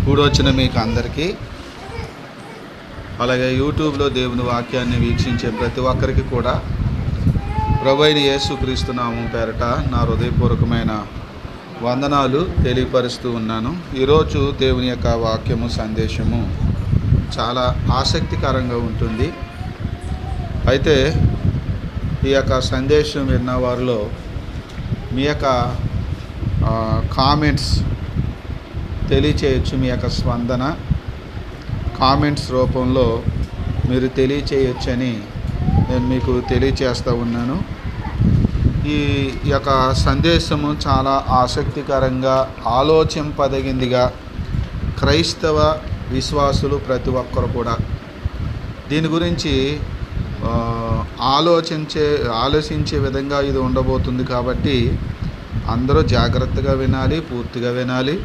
కూడొచ్చిన మీకు అందరికీ, అలాగే యూట్యూబ్లో దేవుని వాక్యాన్ని వీక్షించే ప్రతి ఒక్కరికి కూడా ప్రభువైన యేసుక్రీస్తు నామం పేరట నా హృదయపూర్వకమైన వందనాలు తెలియపరుస్తూ ఉన్నాను. ఈరోజు దేవుని యొక్క వాక్యము సందేశము చాలా ఆసక్తికరంగా ఉంటుంది. అయితే ఈ యొక్క సందేశం విన్న వారిలో మీ యొక్క కామెంట్స్ తెలియచేయచ్చు. మీ యొక్క స్పందన కామెంట్స్ రూపంలో మీరు తెలియచేయచ్చని నేను మీకు తెలియచేస్తూ ఉన్నాను. ఈ యొక్క సందేశము చాలా ఆసక్తికరంగా, ఆలోచింపదగిందిగా క్రైస్తవ విశ్వాసులు ప్రతి ఒక్కరు కూడా దీని గురించి ఆలోచించే విధంగా ఇది ఉండబోతుంది. కాబట్టి అందరూ జాగ్రత్తగా వినాలి, పూర్తిగా వినాలి.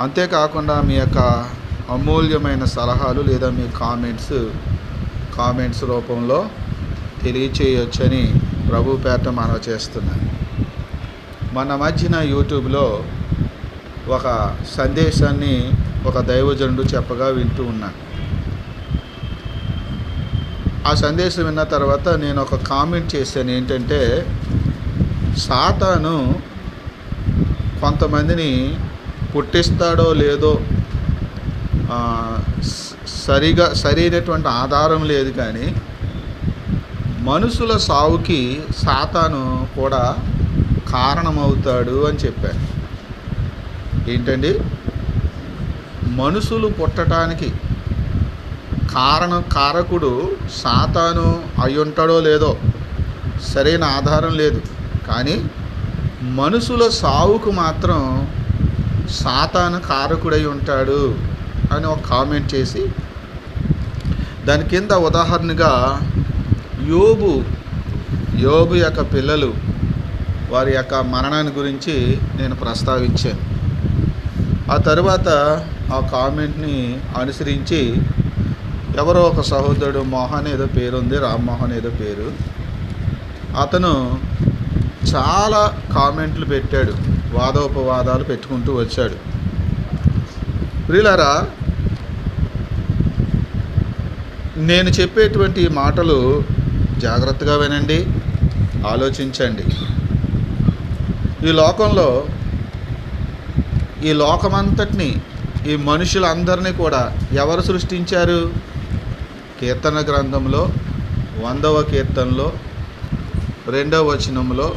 అంతేకాకుండా మీ యొక్క అమూల్యమైన సలహాలు లేదా మీ కామెంట్స్ రూపంలో తెలియచేయొచ్చని ప్రభు పేరట మనవి చేస్తున్నాను. మన మధ్యన యూట్యూబ్లో ఒక సందేశాన్ని ఒక దైవజనుడు చెప్పగా వింటూ ఉన్నాను. ఆ సందేశం విన్న తర్వాత నేను ఒక కామెంట్ చేశాను. ఏంటంటే, సాతాను కొంతమందిని పుట్టిస్తాడో లేదో సరైనటువంటి ఆధారం లేదు, కానీ మనుషుల సావుకి సాతాను కూడా కారణమవుతాడు అని చెప్పాను. ఏంటండి, మనుషులు పుట్టడానికి కారకుడు సాతాను అయి ఉంటాడో లేదో సరైన ఆధారం లేదు, కానీ మనుషుల సావుకు మాత్రం సాతాను కారకుడై ఉంటాడు అని ఒక కామెంట్ చేసి, దాని కింద ఉదాహరణగా యోబు యొక్క పిల్లలు వారి యొక్క మరణాన్ని గురించి నేను ప్రస్తావించాను. ఆ తర్వాత ఆ కామెంట్ని అనుసరించి ఎవరో ఒక సహోదరుడు మోహన్ ఏదో పేరు ఉంది, రామ్మోహన్ ఏదో పేరు, అతను చాలా కామెంట్లు పెట్టాడు, వాదోపవాదాలు పెట్టుకుంటూ వచ్చాడు. ప్రియులారా, నేను చెప్పేటువంటి మాటలు జాగ్రత్తగా వినండి, ఆలోచించండి. ఈ లోకమంతటిని, ఈ మనుషులందరినీ కూడా ఎవరు సృష్టించారు? కీర్తన గ్రంథంలో 100వ కీర్తనలో 2వ వచనంలో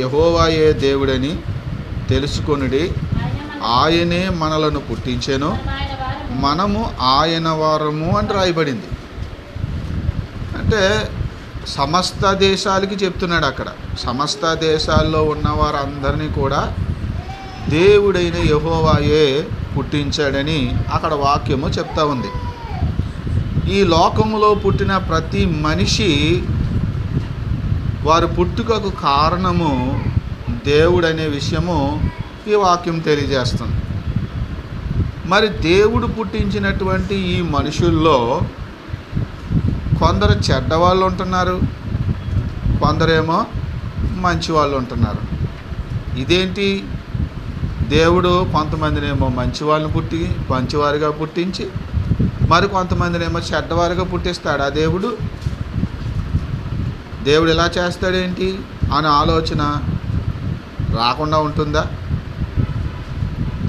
యెహోవాయే దేవుడని తెలుసుకొనుడి, ఆయనే మనలను పుట్టించెను, మనము ఆయన వారము అని రాయబడింది. అంటే సమస్త దేశాలకి చెప్తున్నాడు. అక్కడ సమస్త దేశాల్లో ఉన్న వారందరినీ కూడా దేవుడైన యెహోవాయే పుట్టించాడని అక్కడ వాక్యము చెప్తా ఉంది. ఈ లోకములో పుట్టిన ప్రతి మనిషి వారి పుట్టుకకు కారణము దేవుడనే విషయము ఈ వాక్యం తెలియజేస్తుంది. మరి దేవుడు పుట్టించినటువంటి ఈ మనుషుల్లో కొందరు చెడ్డవాళ్ళు ఉంటున్నారు, కొందరేమో మంచి వాళ్ళు ఉంటున్నారు. ఇదేంటి? దేవుడు కొంతమందినేమో మంచివారిగా పుట్టించి మరి కొంతమందినేమో చెడ్డవారిగా పుట్టిస్తాడా? దేవుడు ఇలా చేస్తాడేంటి అనే ఆలోచన రాకుండా ఉంటుందా?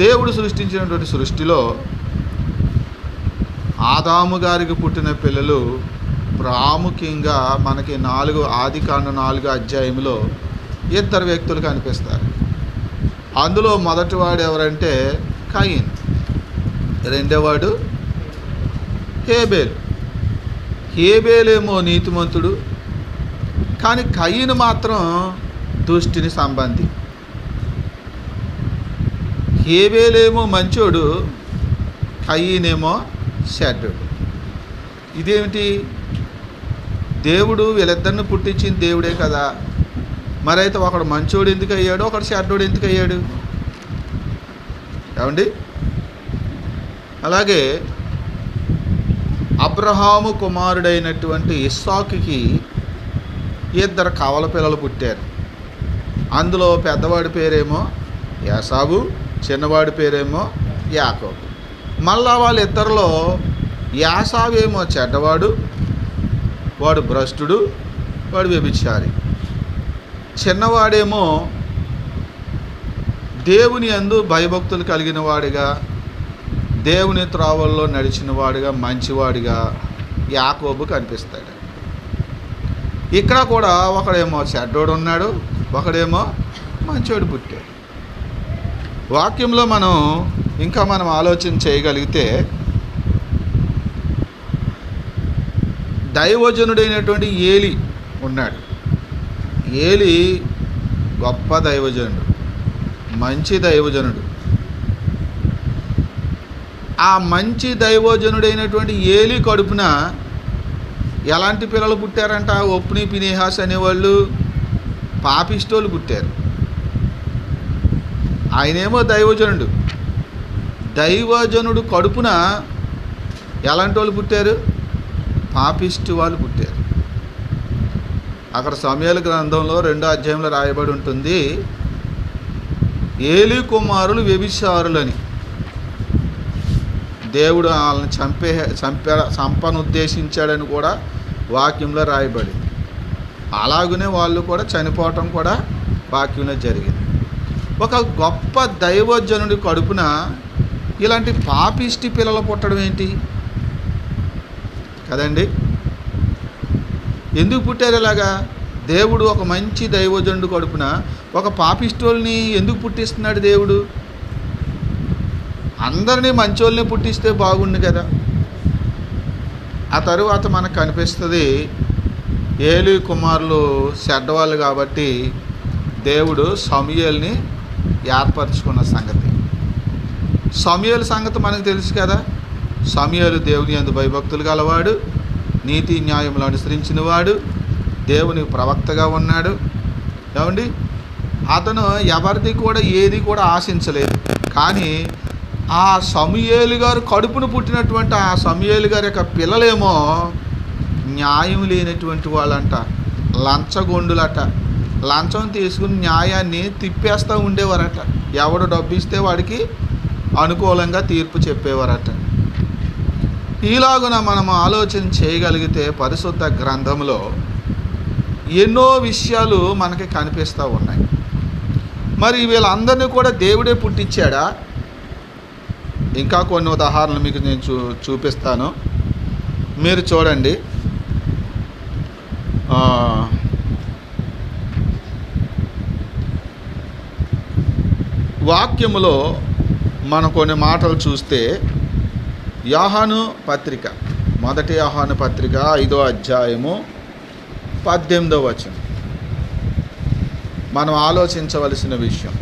దేవుడు సృష్టించినటువంటి సృష్టిలో ఆదాము గారికి పుట్టిన పిల్లలు ప్రాముఖ్యంగా మనకి ఆదికాండం 4వ అధ్యాయంలో 2 వ్యక్తులు కనిపిస్తారు. అందులో మొదటివాడు ఎవరంటే కయీన్, రెండోవాడు హేబేలేమో నీతిమంతుడు, కానీ కయీను మాత్రం దుష్టిని సంబంధి. హేబేలేమో మంచోడు, కయీనేమో చెడ్డోడు. ఇదేమిటి? దేవుడు వీళ్ళిద్దరిని పుట్టించింది దేవుడే కదా, మరైతే ఒకడు మంచోడు ఎందుకు అయ్యాడు, ఒకడు చెడ్డోడు ఎందుకు అయ్యాడు? ఏమండి? అలాగే అబ్రహాము కుమారుడైనటువంటి ఇస్సాకుకి 2 కవల పిల్లలు పుట్టారు. అందులో పెద్దవాడి పేరేమో యాసావు, చిన్నవాడి పేరేమో యాకోబు. మళ్ళా వాళ్ళిద్దరిలో యాసావేమో చెడ్డవాడు, వాడు భ్రష్టుడు, వాడు వ్యభిచారి. చిన్నవాడేమో దేవుని యందు భయభక్తులు కలిగిన వాడిగా, దేవుని త్రోవల్లో నడిచిన వాడిగా, మంచివాడిగా యాకోబు కనిపిస్తాడు. ఇక్కడ కూడా ఒకడేమో చెడ్డోడు ఉన్నాడు, ఒకడేమో మంచోడు పుట్టాడు. వాక్యంలో మనం ఆలోచన చేయగలిగితే దైవజనుడైనటువంటి ఏలి ఉన్నాడు. ఏలి గొప్ప దైవజనుడు, మంచి దైవజనుడు. ఆ మంచి దైవజనుడైనటువంటి ఏలి కడుపున ఎలాంటి పిల్లలు పుట్టారంట? ఒప్ని, ఫినెహాస్ అనేవాళ్ళు పాపిష్టోళ్ళు పుట్టారు. ఆయనేమో దైవజనుడు. దైవజనుడు కడుపున ఎలాంటి వాళ్ళు పుట్టారు? పాపిష్టి వాళ్ళు పుట్టారు. అక్కడ సమూయేలు గ్రంథంలో 2వ అధ్యాయంలో రాయబడి ఉంటుంది, ఏలి కుమారులు వ్యభిచారులని. దేవుడు వాళ్ళని చంపనుద్దేశించాడని కూడా వాక్యంలో రాయబడింది. అలాగనే వాళ్ళు కూడా చనిపోవటం కూడా వాక్యంలో జరిగింది. ఒక గొప్ప దైవజనుడి కడుపున ఇలాంటి పాపిష్టి పిల్లలు పుట్టడం ఏంటి కదండి? ఎందుకు పుట్టారు ఇలాగా? దేవుడు ఒక మంచి దైవజనుడు కడుపున ఒక పాపిష్టోల్ని ఎందుకు పుట్టిస్తున్నాడు దేవుడు? అందరినీ మంచోళ్ళని పుట్టిస్తే బాగుండు కదా. ఆ తరువాత మనకు కనిపిస్తుంది ఏలి కుమారులు చెడ్డవాళ్ళు కాబట్టి దేవుడు సమూయేలుని ఏర్పరచుకున్న సంగతి. సమూయేలు సంగతి మనకు తెలుసు కదా. సమూయేలు దేవుని యందు భయభక్తులు గలవాడు, నీతి న్యాయములు అనుసరించినవాడు, దేవుని ప్రవక్తగా ఉన్నాడు. ఏమండి, అతను ఎవరిది కూడా ఏది కూడా ఆశించలేదు. కానీ ఆ సమూయేలు గారు కడుపును పుట్టినటువంటి ఆ సమూయేలు గారి యొక్క పిల్లలేమో న్యాయం లేనటువంటి వాళ్ళంట, లంచగొండులట. లంచం తీసుకుని న్యాయాన్ని తిప్పేస్తూ ఉండేవారట. ఎవడు డబ్బు ఇస్తే వాడికి అనుకూలంగా తీర్పు చెప్పేవారట. ఈలాగున మనం ఆలోచన చేయగలిగితే పరిశుద్ధ గ్రంథంలో ఎన్నో విషయాలు మనకి కనిపిస్తూ ఉన్నాయి. మరి వీళ్ళందరినీ కూడా దేవుడే పుట్టించాడా? ఇంకా కొన్ని ఉదాహరణలు మీకు నేను చూపిస్తాను, మీరు చూడండి. వాక్యములో మనం కొన్ని మాటలు చూస్తే యోహాను పత్రిక, 1 యోహాను పత్రిక 5వ అధ్యాయము 18వ వచనం మనం ఆలోచించవలసిన విషయం.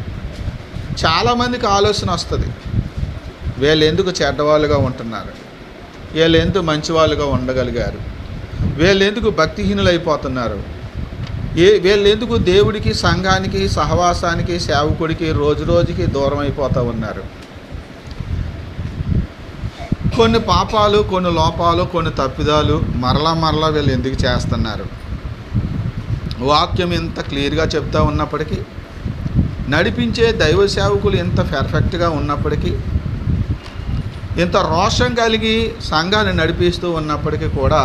చాలామందికి ఆలోచన వస్తుంది, వీళ్ళు ఎందుకు చెడ్డవాళ్ళుగా ఉంటున్నారు, వీళ్ళు ఎందుకు మంచివాళ్ళుగా ఉండగలిగారు, వీళ్ళు ఎందుకు భక్తిహీనులు అయిపోతున్నారు, వీళ్ళు ఎందుకు దేవుడికి, సంఘానికి, సహవాసానికి, సేవకుడికి రోజు రోజుకి దూరం అయిపోతూ ఉన్నారు. కొన్ని పాపాలు, కొన్ని లోపాలు, కొన్ని తప్పిదాలు మరలా వీళ్ళు ఎందుకు చేస్తున్నారు? వాక్యం ఇంత క్లియర్గా చెప్తూ ఉన్నప్పటికీ, నడిపించే దైవ సేవకులు ఎంత పర్ఫెక్ట్గా ఉన్నప్పటికీ, ఇంత రోషం కలిగి సంఘాన్ని నడిపిస్తూ ఉన్నప్పటికీ కూడా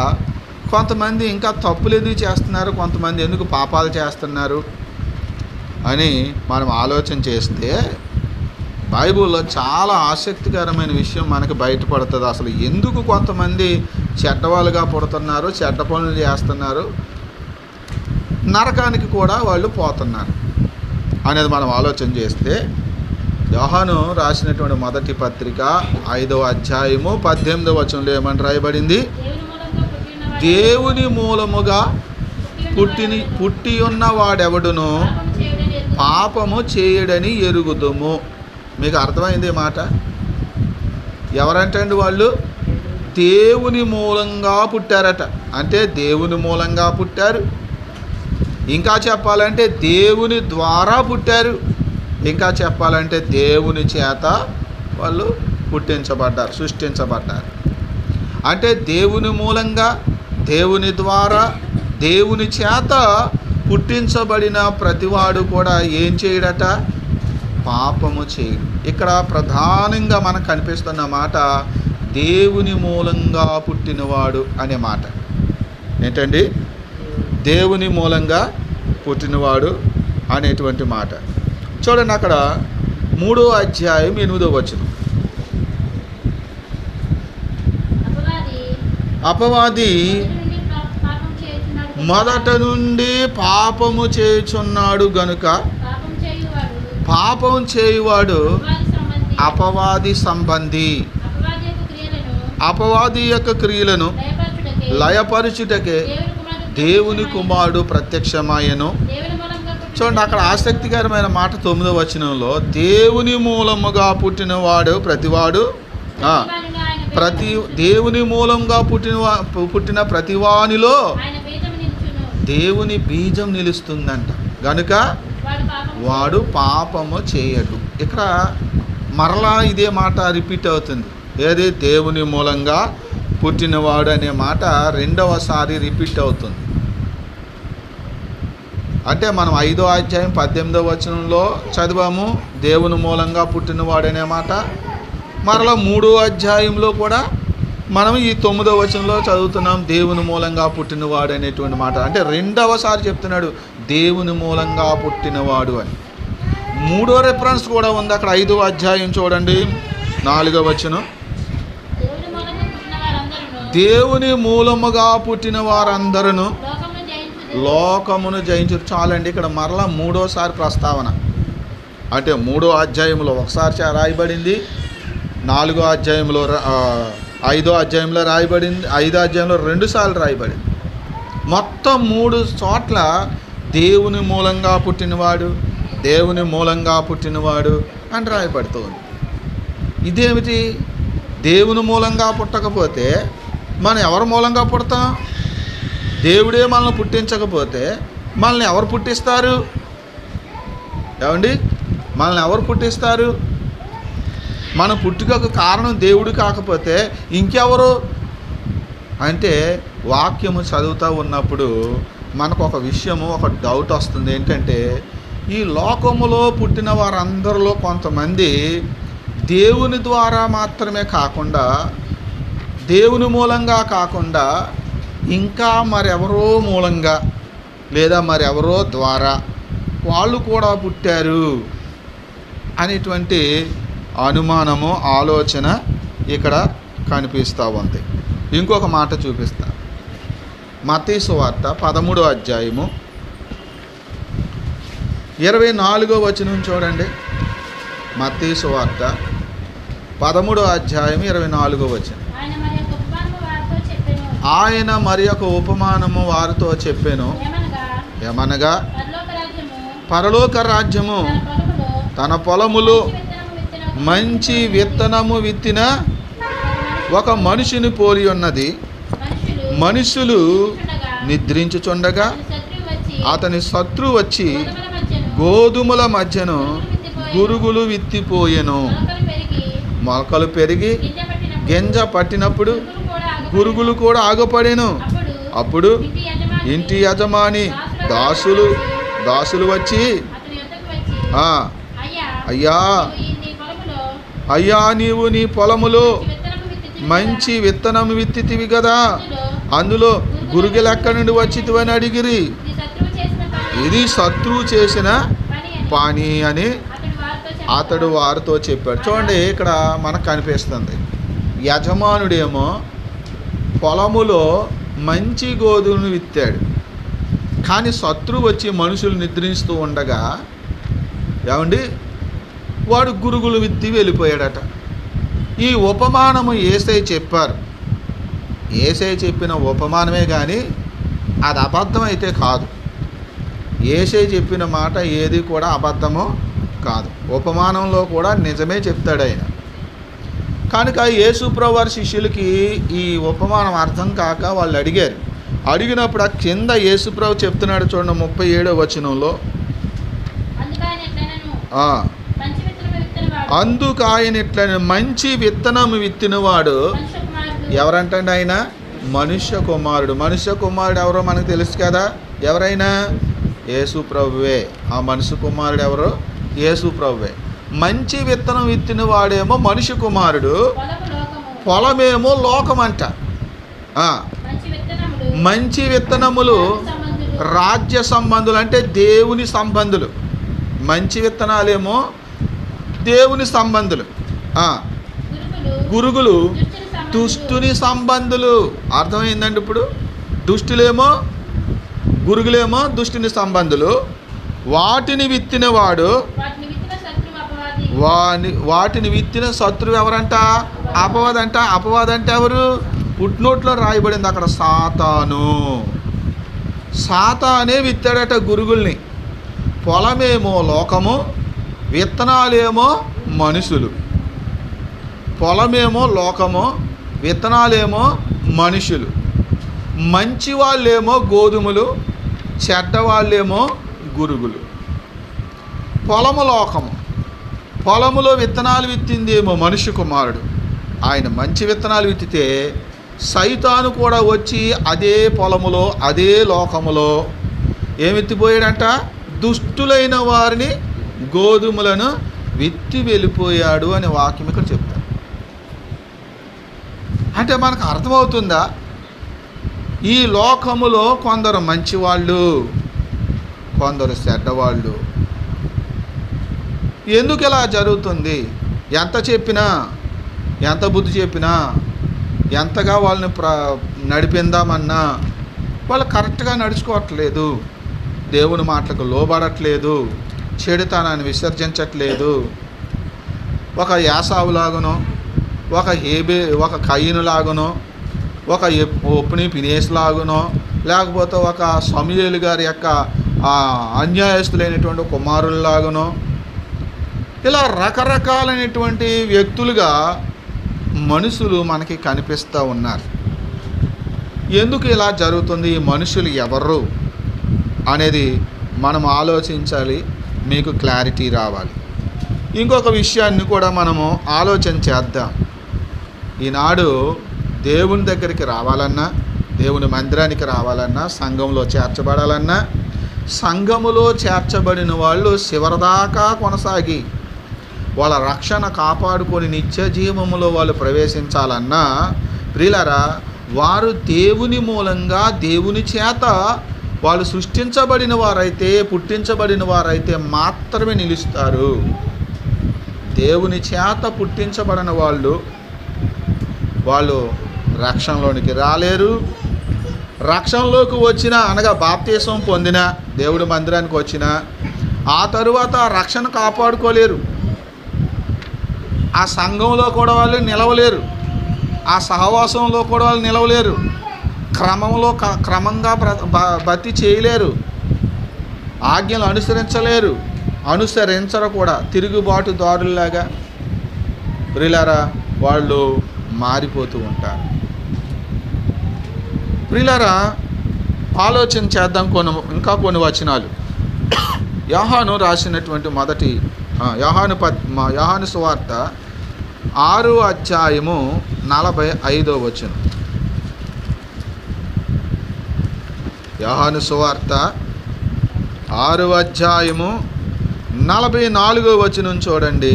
కొంతమంది ఇంకా తప్పులు ఎందుకు చేస్తున్నారు, కొంతమంది ఎందుకు పాపాలు చేస్తున్నారు అని మనం ఆలోచన చేస్తే బైబిల్లో చాలా ఆసక్తికరమైన విషయం మనకు బయటపడుతుంది. అసలు ఎందుకు కొంతమంది చెడ్డవాళ్ళుగా పుడుతున్నారు, చెడ్డ పనులు చేస్తున్నారు, నరకానికి కూడా వాళ్ళు పోతున్నారు అనేది మనం ఆలోచన చేస్తే, యోహాను రాసినటువంటి 1 పత్రిక 5వ అధ్యాయము 18వ వచనంలో ఏమని రాయబడింది? దేవుని మూలముగా పుట్టి ఉన్న వాడెవడును పాపము చేయడని ఎరుగుదుము. మీకు అర్థమైంది మాట? ఎవరంటే వాళ్ళు దేవుని మూలంగా పుట్టారట. అంటే దేవుని మూలంగా పుట్టారు, ఇంకా చెప్పాలంటే దేవుని ద్వారా పుట్టారు, ఇంకా చెప్పాలంటే దేవుని చేత వాళ్ళు పుట్టించబడ్డారు, సృష్టించబడ్డారు. అంటే దేవుని మూలంగా, దేవుని ద్వారా, దేవుని చేత పుట్టించబడిన ప్రతివాడు కూడా ఏం చేయడట? పాపము చేయడు. ఇక్కడ ప్రధానంగా మనకు కనిపిస్తున్న మాట దేవుని మూలంగా పుట్టినవాడు అనే మాట. ఏంటండి? దేవుని మూలంగా పుట్టినవాడు అనేటువంటి మాట. చూడండి, అక్కడ 3వ అధ్యాయం 8వ వచనం. అపవాది మొదట నుండి పాపము చేయుచున్నాడు గనుక పాపం చేయువాడు అపవాది సంబంధి. అపవాది యొక్క క్రియలను లయపరచుటకే దేవుని కుమారుడు ప్రత్యక్షమాయెను. చూడండి, అక్కడ ఆసక్తికరమైన మాట 9వ వచనంలో, దేవుని మూలముగా పుట్టినవాడు ప్రతివాడు దేవుని మూలంగా పుట్టిన ప్రతివానిలో దేవుని బీజం నిలుస్తుందంట, గనుక వాడు పాపము చేయడు. ఇక్కడ మరలా ఇదే మాట రిపీట్ అవుతుంది. ఏది? దేవుని మూలంగా పుట్టినవాడు అనే మాట రెండవసారి రిపీట్ అవుతుంది. అంటే మనం 5వ అధ్యాయం 18వ వచనంలో చదివాము దేవుని మూలంగా పుట్టినవాడు అనే మాట. మరలా 3వ అధ్యాయంలో కూడా మనం ఈ 9వ వచనంలో చదువుతున్నాం దేవుని మూలంగా పుట్టినవాడు అనేటువంటి మాట. అంటే రెండవసారి చెప్తున్నాడు దేవుని మూలంగా పుట్టినవాడు అని. 3వ రెఫరెన్స్ కూడా ఉంది అక్కడ 5వ అధ్యాయం చూడండి, 4వ వచనం. దేవుని మూలముగా పుట్టిన వారందరూ లోకమును జయించు. చాలండి, ఇక్కడ మరలా 3వసారి ప్రస్తావన. అంటే 3వ అధ్యాయంలో ఒకసారి రాయబడింది, 4వ అధ్యాయంలో 5వ అధ్యాయంలో రాయబడింది, 5వ అధ్యాయంలో 2 సార్లు రాయబడింది. మొత్తం 3 చోట్ల దేవుని మూలంగా పుట్టినవాడు, దేవుని మూలంగా పుట్టినవాడు అని రాయబడుతుంది. ఇదేమిటి? దేవుని మూలంగా పుట్టకపోతే మనం ఎవరి మూలంగా పుడతాం? దేవుడే మనల్ని పుట్టించకపోతే మనల్ని ఎవరు పుట్టిస్తారు? ఏమండి, మనల్ని ఎవరు పుట్టిస్తారు? మన పుట్టుకకు కారణం దేవుడు కాకపోతే ఇంకెవరు? అంటే వాక్యము చదువుతూ ఉన్నప్పుడు మనకు ఒక విషయము, ఒక డౌట్ వస్తుంది. ఏంటంటే ఈ లోకములో పుట్టిన వారందరిలో కొంతమంది దేవుని ద్వారా మాత్రమే కాకుండా, దేవుని మూలంగా కాకుండా ఇంకా మరెవరో మూలంగా లేదా మరెవరో ద్వారా వాళ్ళు కూడా పుట్టారు అనేటువంటి అనుమానము, ఆలోచన ఇక్కడ కనిపిస్తూ ఉంది. ఇంకొక మాట చూపిస్తా. మత్తయి సువార్త 13వ అధ్యాయము 24వ వచనం చూడండి. మత్తయి సువార్త 13వ అధ్యాయం 24వ వచనం. ఆయన మరి ఒక ఉపమానము వారితో చెప్పెను. ఏమనగా, పరలోక రాజ్యము తన పొలములో మంచి విత్తనము విత్తిన ఒక మనిషిని పోలి ఉన్నది. మనుషులు నిద్రించుచుండగా అతని శత్రువు వచ్చి గోధుమల మధ్యను గురుగులు విత్తిపోయెను. మొలకలు పెరిగి గింజ పట్టినప్పుడు గురుగులు కూడా ఆగపడెను. అప్పుడు ఇంటి యజమాని దాసులు వచ్చి, అయ్యా నీవు నీ పొలములో మంచి విత్తనం విత్తితివి కదా, అందులో గురుగులు ఎక్కడి నుండి వచ్చితివని అడిగిరి. ఇది శత్రువు చేసిన పని అని అతడు వారితో చెప్పాడు. చూడండి, ఇక్కడ మనకు కనిపిస్తుంది యజమానుడేమో పొలములో మంచి గోధుమను విత్తాడు, కానీ శత్రువు వచ్చి మనుషులు నిద్రిస్తూ ఉండగా ఏమండి వాడు గురుగులు విత్తి వెళ్ళిపోయాడట. ఈ ఉపమానము యేసయ్య చెప్పారు. యేసయ్య చెప్పిన ఉపమానమే కానీ అది అబద్ధం అయితే కాదు. యేసయ్య చెప్పిన మాట ఏది కూడా అబద్ధమో కాదు. ఉపమానంలో కూడా నిజమే చెప్తాడు ఆయన. కనుక యేసుప్రభు వారి శిష్యులకి ఈ ఉపమానం అర్థం కాక వాళ్ళు అడిగారు. అడిగినప్పుడు ఆ కింద యేసుప్రభు చెప్తున్నాడు చూడండి 37వ వచనంలో, అందుకు ఆయన ఇట్లా మంచి విత్తనం విత్తినవాడు ఎవరంటండి? ఆయన మనుష్య కుమారుడు. మనుష్య కుమారుడు ఎవరో మనకు తెలుసు కదా. ఎవరైనా యేసు ప్రభువే. ఆ మనుష్య కుమారుడు ఎవరో? యేసు ప్రభువే. మంచి విత్తనం విత్తిన వాడేమో మనిషి కుమారుడు, పొలము లోకము. పొలమేమో లోకమంట. మంచి విత్తనములు రాజ్య సంబంధులు, అంటే దేవుని సంబంధులు. మంచి విత్తనాలేమో దేవుని సంబంధులు, గురుగులు దుష్టుని సంబంధులు. అర్థమైందండి ఇప్పుడు? దుష్టులేమో గురుగులేమో దుష్టుని సంబంధులు. వాటిని విత్తినవాడు, వాటిని విత్తిన శత్రువు ఎవరంట? అపవాదంట. అపవాదంటే ఎవరు? పుట్నోట్లో రాయబడింది అక్కడ, సాతాను. సాతానే విత్తాడట గురుగుల్ని. పొలమేమో లోకము, విత్తనాలేమో మనుషులు. పొలమేమో లోకము, విత్తనాలేమో మనుషులు. మంచి వాళ్ళేమో గోధుమలు, చెడ్డవాళ్ళేమో గురుగులు. పొలము లోకము, పొలములో విత్తనాలు విత్తిందేమో మనిషి కుమారుడు. ఆయన మంచి విత్తనాలు విత్తితే సైతాను కూడా వచ్చి అదే పొలములో అదే లోకములో ఏమెత్తిపోయాడంట? దుష్టులైన వారిని, గోధుమలను విత్తి వెళ్ళిపోయాడు అని వాక్యం ఇక్కడ చెప్తారు. అంటే మనకు అర్థమవుతుందా? ఈ లోకములో కొందరు మంచివాళ్ళు, కొందరు చెడ్డవాళ్ళు. ఎందుకు ఇలా జరుగుతుంది? ఎంత చెప్పినా, ఎంత బుద్ధి చెప్పినా, ఎంతగా వాళ్ళని నడిపిందామన్నా వాళ్ళు కరెక్ట్గా నడుచుకోవట్లేదు. దేవుని మాటలకు లోబడట్లేదు, చెడుతనాన్ని విసర్జించట్లేదు. ఒక యాసావులాగనో, ఒక కయీనులాగనో, ఒక ఒప్ని పినేస్ లాగునో, లేకపోతే ఒక సమూయేలు గారి యొక్క అన్యాయస్తులైనటువంటి కుమారుల్లాగనో, ఇలా రకరకాలైనటువంటి వ్యక్తులుగా మనుషులు మనకి కనిపిస్తూ ఉన్నారు. ఎందుకు ఇలా జరుగుతుంది? ఈ మనుషులు ఎవరు అనేది మనం ఆలోచించాలి. మీకు క్లారిటీ రావాలి. ఇంకొక విషయాన్ని కూడా మనము ఆలోచన చేద్దాం. ఈనాడు దేవుని దగ్గరికి రావాలన్నా, దేవుని మందిరానికి రావాలన్నా, సంఘంలో చేర్చబడాలన్నా, సంఘములో చేర్చబడిన వాళ్ళు చివరిదాకా కొనసాగి వాళ్ళ రక్షణ కాపాడుకొని నిత్య జీవములో వాళ్ళు ప్రవేశించాలన్నా, ప్రియులారా, వారు దేవుని మూలంగా, దేవుని చేత వాళ్ళు సృష్టించబడిన వారైతే, పుట్టించబడిన వారైతే మాత్రమే నిలుస్తారు. దేవుని చేత పుట్టించబడిన వాళ్ళు రక్షణలోనికి రాలేరు. రక్షణలోకి వచ్చిన, అనగా బాప్తీసం పొందిన, దేవుడి మందిరానికి వచ్చిన ఆ తరువాత రక్షణ కాపాడుకోలేరు. ఆ సంఘంలో కూడా వాళ్ళు నిలవలేరు, ఆ సహవాసంలో కూడా వాళ్ళు నిలవలేరు, క్రమంగా భక్తి చేయలేరు, ఆజ్ఞలు అనుసరించలేరు, అనుసరించరు కూడా. తిరుగుబాటుదారుల్లాగా ప్రియులారా వాళ్ళు మారిపోతూ ఉంటారు. ప్రియులారా, ఆలోచన చేద్దాం ఇంకా కొన్ని వచనాలు. యోహాను రాసినటువంటి మొదటి యోహాను సువార్త 6వ అధ్యాయము 45వ వచనం. యోహాను సువార్త 6వ అధ్యాయము 44వ వచనం చూడండి.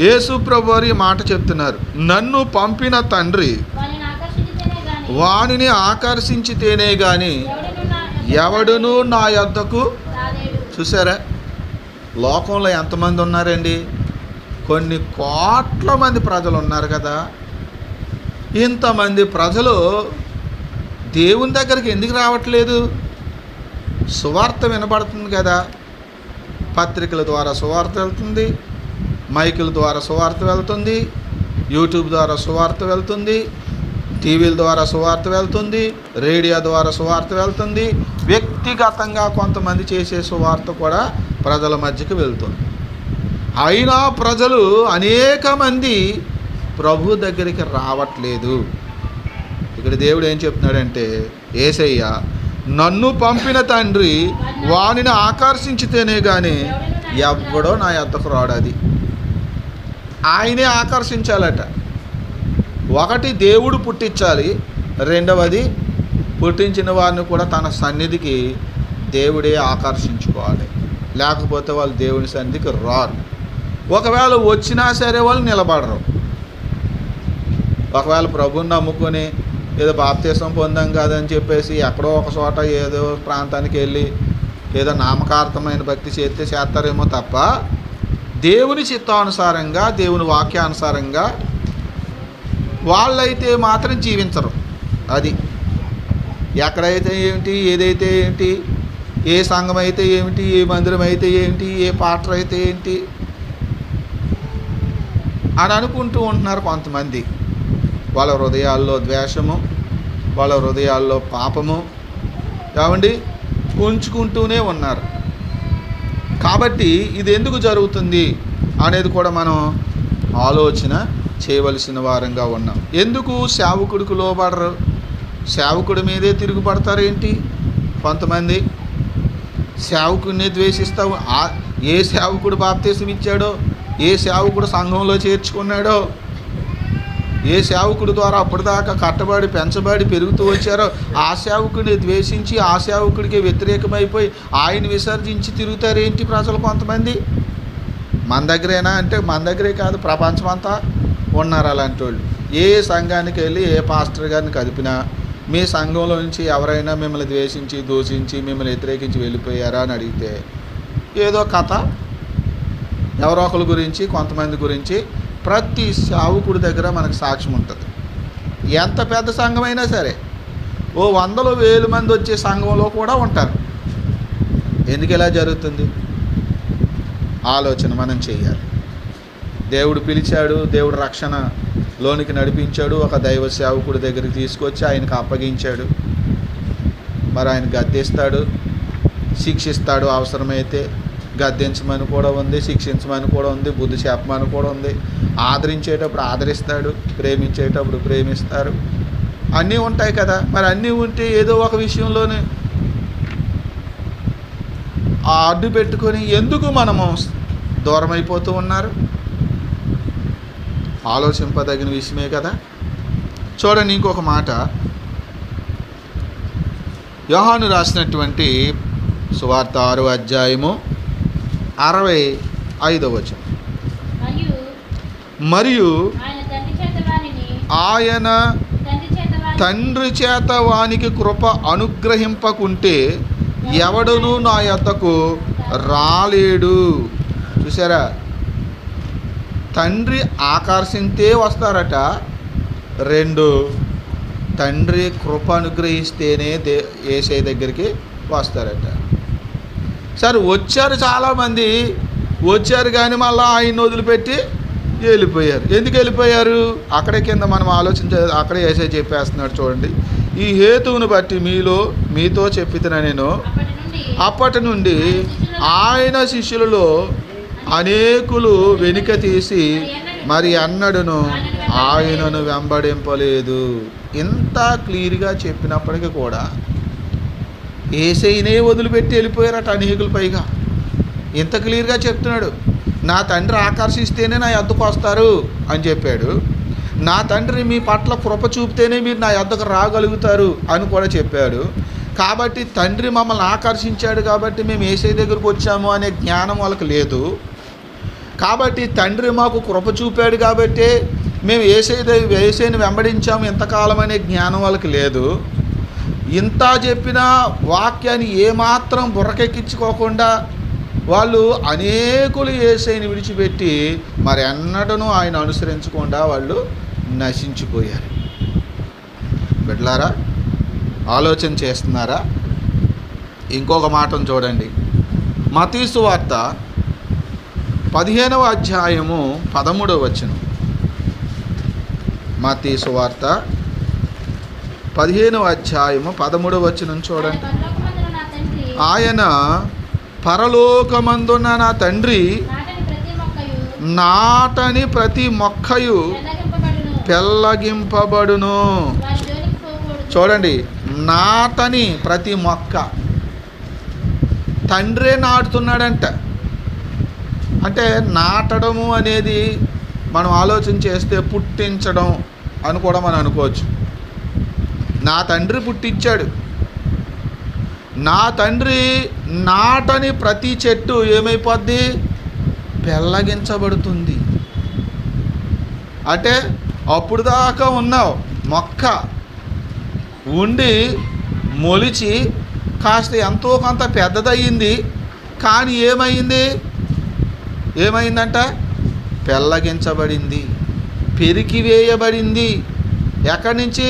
యేసు ప్రభువారు ఈ మాట చెప్తున్నారు. నన్ను పంపిన తండ్రి వానిని ఆకర్షించితేనే గాని ఎవడునూ నా యొద్దకు. చూసారా, లోకంలో ఎంతమంది ఉన్నారండి? కొన్ని కోట్ల మంది ప్రజలు ఉన్నారు కదా. ఇంతమంది ప్రజలు దేవుని దగ్గరికి ఎందుకు రావట్లేదు? సువార్త వినబడుతుంది కదా, పత్రికల ద్వారా సువార్త వెళ్తుంది, మైకుల ద్వారా సువార్త వెళ్తుంది, యూట్యూబ్ ద్వారా సువార్త వెళ్తుంది, టీవీల ద్వారా సువార్త వెళ్తుంది, రేడియో ద్వారా సువార్త వెళ్తుంది, వ్యక్తిగతంగా కొంతమంది చేసే సువార్త కూడా ప్రజల మధ్యకి వెళ్తుంది. అయినా ప్రజలు అనేక మంది ప్రభు దగ్గరికి రావట్లేదు. ఇక్కడ దేవుడు ఏం చెప్తున్నాడంటే, యేసయ్య నన్ను పంపిన తండ్రి వానిని ఆకర్షించితేనే కానీ ఎవ్వడో నా యొద్దకు రాడది. ఆయనే ఆకర్షించాలట. ఒకటి దేవుడు పుట్టించాలి, రెండవది పుట్టించిన వారిని కూడా తన సన్నిధికి దేవుడే ఆకర్షించుకోవాలి. లేకపోతే వాళ్ళు దేవుని సన్నిధికి రారు. ఒకవేళ వచ్చినా సరే వాళ్ళు నిలబడరు. ఒకవేళ ప్రభువుని నమ్ముకొని ఏదో బాప్తీసం పొందాం కాదని చెప్పేసి ఎక్కడో ఒక చోట ఏదో ప్రాంతానికి వెళ్ళి ఏదో నామకార్థమైన భక్తి చేస్తారేమో తప్ప దేవుని చిత్తానుసారంగా, దేవుని వాక్యానుసారంగా వాళ్ళైతే మాత్రం జీవించరు. అది ఎక్కడైతే ఏమిటి, ఏదైతే ఏంటి, ఏ సంఘం అయితే ఏమిటి, ఏ మందిరం అయితే ఏంటి, ఏ పాత్ర అయితే ఏంటి అని అనుకుంటూ ఉంటున్నారు కొంతమంది. వాళ్ళ హృదయాల్లో ద్వేషము, వాళ్ళ హృదయాల్లో పాపము ఏమండి ఉంచుకుంటూనే ఉన్నారు. కాబట్టి ఇది ఎందుకు జరుగుతుంది అనేది కూడా మనం ఆలోచన చేయవలసిన వారంగా ఉన్నాం. ఎందుకు సేవకుడికి లోబడరు? సేవకుడి మీదే తిరుగుపడతారేంటి కొంతమంది? సేవకుడిని ద్వేషిస్తావు. ఏ సేవకుడు బాప్తీసం ఇచ్చాడో, ఏ సేవకుడు సంఘంలో చేర్చుకున్నాడో, ఏ సేవకుడి ద్వారా అప్పటిదాకా కట్టబడి పెంచబడి పెరుగుతూ వచ్చారో ఆ సేవకుడిని ద్వేషించి ఆ సేవకుడికి వ్యతిరేకమైపోయి ఆయన విసర్జించి తిరుగుతారేంటి ప్రజలు కొంతమంది? మన దగ్గరేనా అంటే మన దగ్గరే కాదు, ప్రపంచమంతా ఉన్నారు అలాంటి వాళ్ళు. ఏ సంఘానికి వెళ్ళి ఏ పాస్టర్ గారిని కదిపినా మీ సంఘంలో నుంచి ఎవరైనా మిమ్మల్ని ద్వేషించి దూషించి మిమ్మల్ని వ్యతిరేకించి వెళ్ళిపోయారా అని అడిగితే ఏదో కథ ఎవరో ఒకరి గురించి, కొంతమంది గురించి ప్రతి సేవకుడి దగ్గర మనకు సాక్ష్యం ఉంటుంది. ఎంత పెద్ద సంఘమైనా సరే ఓ 100,000 మంది వచ్చే సంఘంలో కూడా ఉంటారు. ఎందుకు ఇలా జరుగుతుంది? ఆలోచన మనం చేయాలి. దేవుడు పిలిచాడు, దేవుడు రక్షణలోనికి నడిపించాడు, ఒక దైవ సేవకుడి దగ్గరికి తీసుకొచ్చి ఆయనకు అప్పగించాడు. మరి ఆయన గద్దిస్తాడు, శిక్షిస్తాడు, అవసరమైతే గద్దించమని కూడా ఉంది, శిక్షించమని కూడా ఉంది, బుద్ధి చెప్పమని కూడా ఉంది. ఆదరించేటప్పుడు ఆదరిస్తాడు, ప్రేమించేటప్పుడు ప్రేమిస్తారు, అన్నీ ఉంటాయి కదా. మరి అన్నీ ఉంటే ఏదో ఒక విషయంలోనే ఆ అడ్డు పెట్టుకొని ఎందుకు మనము దూరం అయిపోతూ ఉన్నారు? ఆలోచింపదగిన విషయమే కదా. చూడండి ఇంకొక మాట, యోహాను రాసినటువంటి సువార్త 6వ అధ్యాయము 65వ వచనం. మరియు ఆయన తండ్రి చేత వానికి కృప అనుగ్రహింపకుంటే ఎవడునూ నా యొద్దకు రాలేడు. చూసారా, తండ్రి ఆకర్షింతే వస్తారట. 2, తండ్రి కృప అనుగ్రహిస్తేనే యేసయ్య దగ్గరికి వస్తారట. సరే వచ్చారు, చాలామంది వచ్చారు కానీ మళ్ళీ ఆయన వదిలిపెట్టి వెళ్ళిపోయారు. ఎందుకు వెళ్ళిపోయారు? అక్కడే కింద మనం అక్కడే యేసయ్య చెప్పేస్తున్నాడు చూడండి. ఈ హేతువును బట్టి మీతో చెప్పిన నేను అప్పటి నుండి ఆయన శిష్యులలో అనేకులు వెనుక తీసి మరి అన్నడును ఆయనను వెంబడింపలేదు. ఇంత క్లియర్గా చెప్పినప్పటికీ కూడా యేసయ్యనే వదిలిపెట్టి వెళ్ళిపోయారట అనేకులు. పైగా ఇంత క్లియర్గా చెప్తున్నాడు, నా తండ్రి ఆకర్షిస్తేనే నా యొద్దకు వస్తారు అని చెప్పాడు. నా తండ్రి మీ పట్ల కృప చూపితేనే మీరు నా యొద్దకు రాగలుగుతారు అని కూడా చెప్పాడు. కాబట్టి తండ్రి మమ్మల్ని ఆకర్షించాడు కాబట్టి మేము యేసయ్య దగ్గరకు వచ్చాము అనే జ్ఞానం వాళ్ళకి లేదు. కాబట్టి తండ్రి మాకు కృప చూపాడు కాబట్టి మేము యేసయ్యని వెంబడించాము ఇంతకాలం అనే జ్ఞానం వాళ్ళకి లేదు. ఇంత చెప్పిన వాక్యాన్ని ఏమాత్రం బుర్రకెక్కించుకోకుండా వాళ్ళు అనేకులు యేసయ్యని విడిచిపెట్టి మరి ఎన్నడూ ఆయన అనుసరించకుండా వాళ్ళు నశించిపోయారు. బిడ్డలారా, ఆలోచన చేస్తున్నారా? ఇంకొక మాటను చూడండి, మత్తయి సువార్త 15వ అధ్యాయము 13వ వచనం. మత్తయి సువార్త 15వ అధ్యాయము 13వ వచనం చూడండి. ఆయన పరలోకమందున్న నా తండ్రి నాటని ప్రతి మొక్కయు పెళ్ళగింపబడును. చూడండి, నాటని ప్రతి మొక్క తండ్రే నాటుతున్నాడంట. అంటే నాటడము అనేది మనం ఆలోచన చేస్తే పుట్టించడం అని కూడా మనం అనుకోవచ్చు. నా తండ్రి పుట్టించాడు, నా తండ్రి నాటని ప్రతి చెట్టు ఏమైపోద్ది? పెళ్ళగించబడుతుంది. అంటే అప్పుడు దాకా ఉన్నావు మొక్క ఉండి మొలిచి కాస్త ఎంతో కొంత పెద్దదయ్యింది. కానీ ఏమైందంట? పెళ్ళగించబడింది, పెరికివేయబడింది. ఎక్కడి నుంచి?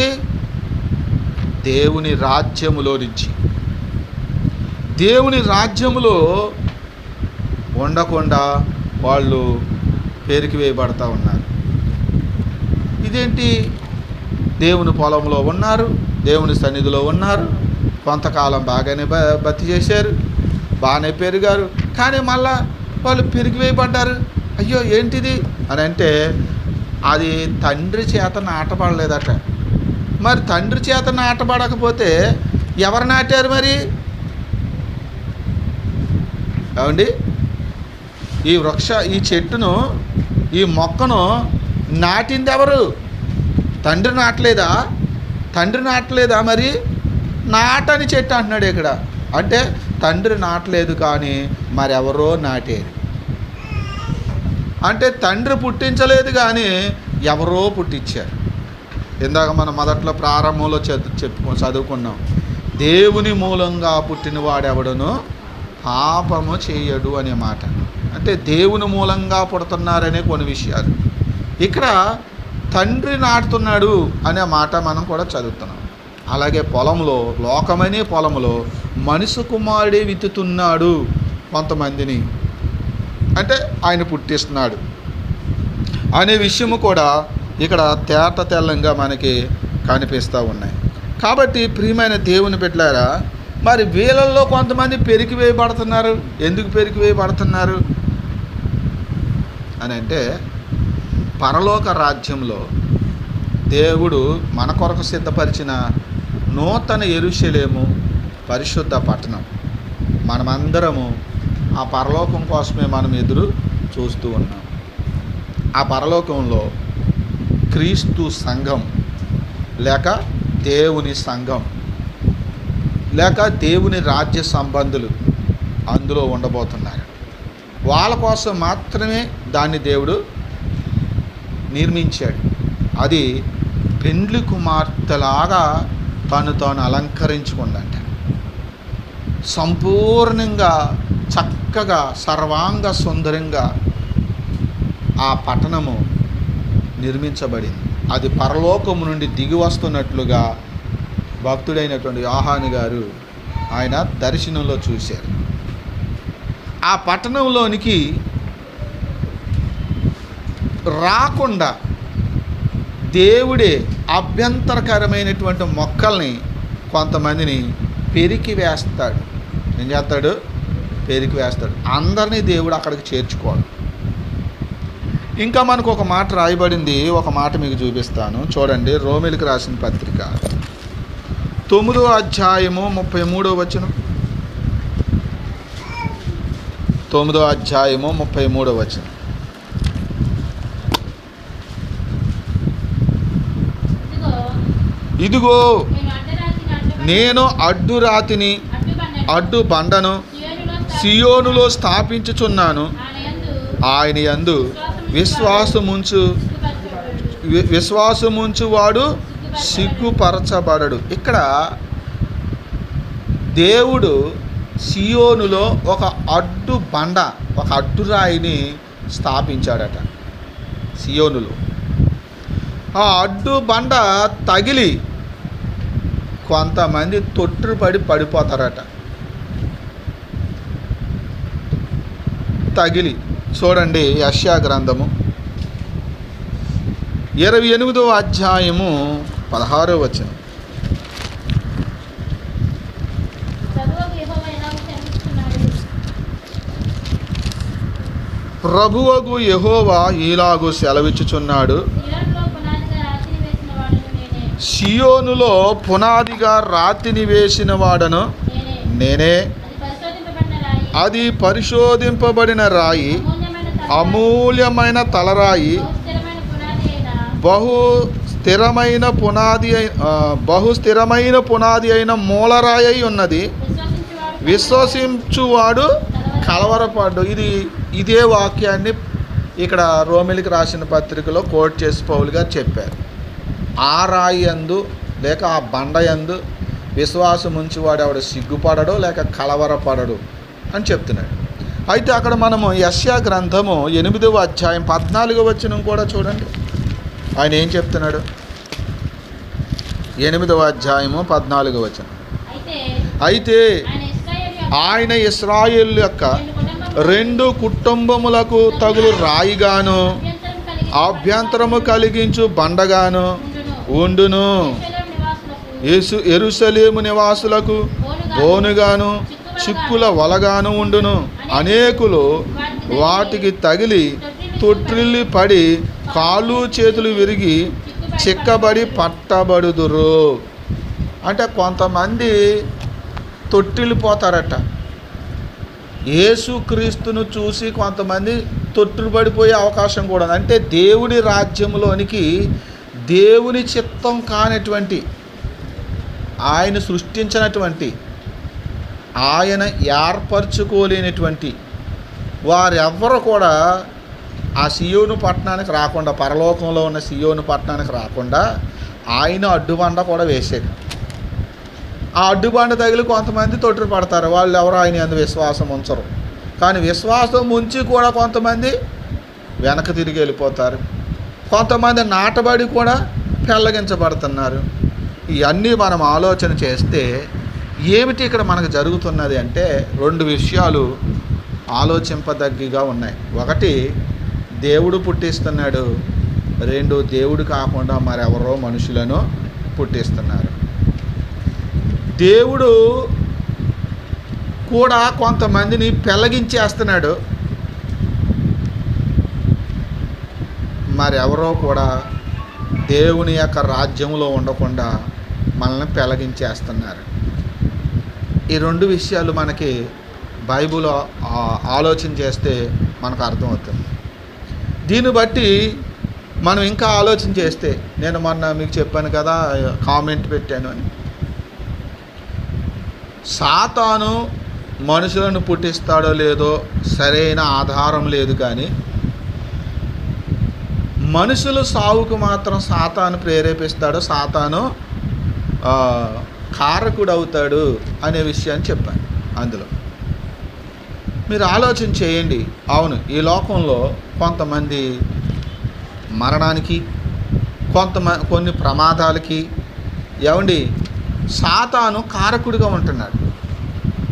దేవుని రాజ్యములో నుంచి. దేవుని రాజ్యములో ఉండకుండా వాళ్ళు పెరికివేయబడతా ఉన్నారు. ఇదేంటి? దేవుని పొలంలో ఉన్నారు, దేవుని సన్నిధిలో ఉన్నారు, కొంతకాలం బాగానే భక్తి చేశారు, బాగానే పెరిగారు, కానీ మళ్ళా వాళ్ళు పెరిగివేయబడ్డారు. అయ్యో ఏంటిది అని అంటే అది తండ్రి చేత నాటబడలేదట. మరి తండ్రి చేత నాటబడకపోతే ఎవరు నాటారు మరి? ఏమండి, ఈ చెట్టును, ఈ మొక్కను నాటింది ఎవరు? తండ్రి నాటలేదా? మరి నాటని చెట్టు అంటున్నాడు ఇక్కడ. అంటే తండ్రి నాటలేదు, కానీ మరెవరో నాటేది. అంటే తండ్రి పుట్టించలేదు, కానీ ఎవరో పుట్టించారు. ఇందాక మనం మొదట్లో ప్రారంభంలో చదువుకున్నాం, దేవుని మూలంగా పుట్టినవాడెవడను పాపము చేయడు అనే మాట. అంటే దేవుని మూలంగా పుడుతున్నారనే కొన్ని విషయాలు. ఇక్కడ తండ్రి నాటుతున్నాడు అనే మాట మనం కూడా చదువుతున్నాం. అలాగే పొలంలో, లోకమనే పొలంలో మనుష్య కుమారుడే విత్తుతున్నాడు కొంతమందిని, అంటే ఆయన పుట్టిస్తున్నాడు అనే విషయము కూడా ఇక్కడ తేట తెల్లంగా మనకి కనిపిస్తూ ఉన్నాయి. కాబట్టి ప్రియమైన దేవుని బిడ్డలారా, మరి వీళ్ళల్లో కొంతమంది పెరికివేయబడుతున్నారు. ఎందుకు పెరికివేయబడుతున్నారు అని అంటే, పరలోక రాజ్యంలో దేవుడు మన కొరకు సిద్ధపరిచిన నూతన యెరూషలేము పరిశుద్ధ పట్టణం. మనమందరము ఆ పరలోకం కోసమే మనం ఎదురు చూస్తూ ఉన్నాం. ఆ పరలోకంలో క్రీస్తు సంఘం లేక దేవుని సంఘం లేక దేవుని రాజ్య సంబంధులు అందులో ఉండబోతున్నారు. వాళ్ళ కోసం మాత్రమే దాన్ని దేవుడు నిర్మించాడు. అది పెండ్లి కుమార్తెలాగా తాను అలంకరించుకుందంట. సంపూర్ణంగా చక్కగా సర్వాంగ సుందరంగా ఆ పట్టణము నిర్మించబడింది. అది పరలోకము నుండి దిగి వస్తున్నట్లుగా భక్తుడైనటువంటి యోహాను గారు ఆయన దర్శనంలో చూశారు. ఆ పట్టణంలోనికి రాకుండా దేవుడే అభ్యంతరకరమైనటువంటి మొక్కల్ని కొంతమందిని పెరికివేస్తాడు. ఏం చేస్తాడు? పెరికివేస్తాడు. అందరినీ దేవుడు అక్కడికి చేర్చుకోడు. ఇంకా మనకు ఒక మాట రాయబడింది, ఒక మాట మీకు చూపిస్తాను చూడండి. రోమీయులకు రాసిన పత్రిక 9వ అధ్యాయము 33వ వచనం. 9వ అధ్యాయము 33వ వచనం. ఇదిగో నేను అడ్డురాతిని అడ్డు బండను సియోనులో స్థాపించుచున్నాను, ఆయన యందు విశ్వాసముంచు వాడు సిగ్గుపరచబడడు. ఇక్కడ దేవుడు సియోనులో ఒక అడ్డు బండ, ఒక అడ్డురాయిని స్థాపించాడట. సియోనులో ఆ అడ్డు బండ తగిలి కొంతమంది పడిపోతారట. తగిలి చూడండి, యెషయా గ్రంథము 28వ అధ్యాయము 16వ వచనం. ప్రభువగు యెహోవా ఈలాగు సెలవిచ్చుచున్నాడు, సియోనులో పునాదిగా రాతిని వేసిన వాడను నేనే, అది పరిశోధింపబడిన రాయి, అమూల్యమైన తలరాయి, బహు స్థిరమైన పునాది అయిన మూలరాయి ఉన్నది. విశ్వసించువాడు కలవరపడ్డు. ఇదే వాక్యాన్ని ఇక్కడ రోమిలికి రాసిన పత్రికలో కోట్ చేసి పౌలు గారు చెప్పారు. ఆ రాయి యందు లేక ఆ బండ యందు విశ్వాసం ఉంచివాడు ఎవడు సిగ్గుపడడు లేక కలవరపడడు అని చెప్తున్నాడు. అయితే అక్కడ మనము యెషయా గ్రంథము 8వ అధ్యాయం 14వ వచనం కూడా చూడండి. ఆయన ఏం చెప్తున్నాడు? 8వ అధ్యాయము 14వ వచనం. అయితే ఆయన ఇశ్రాయేలు యొక్క 2 కుటుంబములకు తగులు రాయిగాను అభ్యంతరము కలిగించు బండగాను ఉండును. యెరూషలేము నివాసులకు బోనుగాను చిక్కుల వలగాను ఉండును. అనేకులు వాటికి తగిలి తొట్టిల్లి పడి కాళ్ళు చేతులు విరిగి చిక్కబడి పట్టబడుదురు. అంటే కొంతమంది తొట్టిల్లిపోతారట. యేసుక్రీస్తును చూసి కొంతమంది తొట్టిల్లి పడిపోయే అవకాశం కూడా ఉంది. అంటే దేవుడి రాజ్యంలోనికి దేవుని చిత్తం కానటువంటి, ఆయన సృష్టించినటువంటి, ఆయన ఏర్పరచుకోలేనటువంటి వారెవ్వరు కూడా ఆ సియోను పట్టణానికి రాకుండా, పరలోకంలో ఉన్న సియోను పట్టణానికి రాకుండా ఆయన అడ్డుబండ కూడా వేసాడు. ఆ అడ్డుబండ తగిలి కొంతమంది తొట్టు పడతారు. వాళ్ళు ఎవరు ఆయన అందు విశ్వాసం ఉంచరు. కానీ విశ్వాసం ఉంచి కూడా కొంతమంది వెనక తిరిగి వెళ్ళిపోతారు. కొంతమంది నాటబడి కూడా పెళ్ళగించబడుతున్నారు. ఇవన్నీ మనం ఆలోచన చేస్తే ఏమిటి ఇక్కడ మనకు జరుగుతున్నది అంటే 2 విషయాలు ఆలోచింపదగ్గిగా ఉన్నాయి. ఒకటి, దేవుడు పుట్టిస్తున్నాడు. 2, దేవుడు కాకుండా మరెవరో మనుషులను పుట్టిస్తున్నారు. దేవుడు కూడా కొంతమందిని పెళ్ళగించేస్తున్నాడు. మరెవరో కూడా దేవుని యొక్క రాజ్యంలో ఉండకుండా మనల్ని పెళ్ళగించేస్తున్నారు. ఈ 2 విషయాలు మనకి బైబిల్ ఆలోచన చేస్తే మనకు అర్థమవుతుంది. దీన్ని బట్టి మనం ఇంకా ఆలోచన చేస్తే, నేను మొన్న మీకు చెప్పాను కదా, కామెంట్ పెట్టాను అని, సాతాను మనుషులను పుట్టిస్తాడో లేదో సరైన ఆధారం లేదు. కానీ మనుషుల సావుకు మాత్రం సాతాను ప్రేరేపిస్తాడు, సాతాను కారకుడు అవుతాడు అనే విషయాన్ని చెప్పాను. అందులో మీరు ఆలోచన చేయండి. అవును, ఈ లోకంలో కొంతమంది మరణానికి, కొన్ని ప్రమాదాలకి ఏమండి సాతాను కారకుడిగా ఉంటున్నాడు.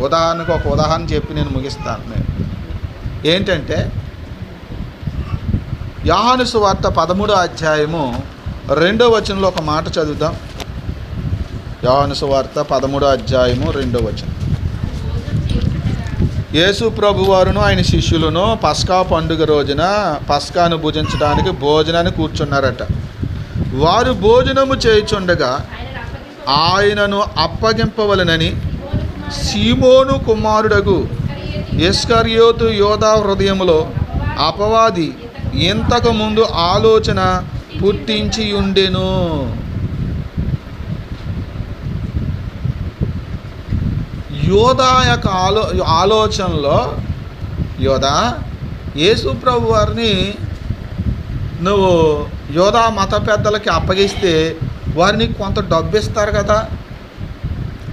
ఉదాహరణకు ఒక ఉదాహరణ చెప్పి నేను ముగిస్తాను. ఏంటంటే యోహాను సువార్త 13వ అధ్యాయము 2వ వచనంలో ఒక మాట చదువుదాం. యోహాను సువార్త 13వ అధ్యాయము 2వ వచనం. యేసు ప్రభువారును ఆయన శిష్యులను పస్కా పండుగ రోజున పస్కాను భుజించడానికి భోజనాన్ని కూర్చున్నారట. వారు భోజనము చేయుచుండగా ఆయనను అప్పగింపవలనని సీమోను కుమారుడగు ఇస్కరియోతు యోధా హృదయములో అపవాది ఇంతకుముందు ఆలోచన పుట్టించి ఉండెను. యోధా యొక్క ఆలోచనలో యోధా, యేసు ప్రభు వారిని నువ్వు యోధా మత పెద్దలకి అప్పగిస్తే వారిని కొంత డబ్బు ఇస్తారు కదా,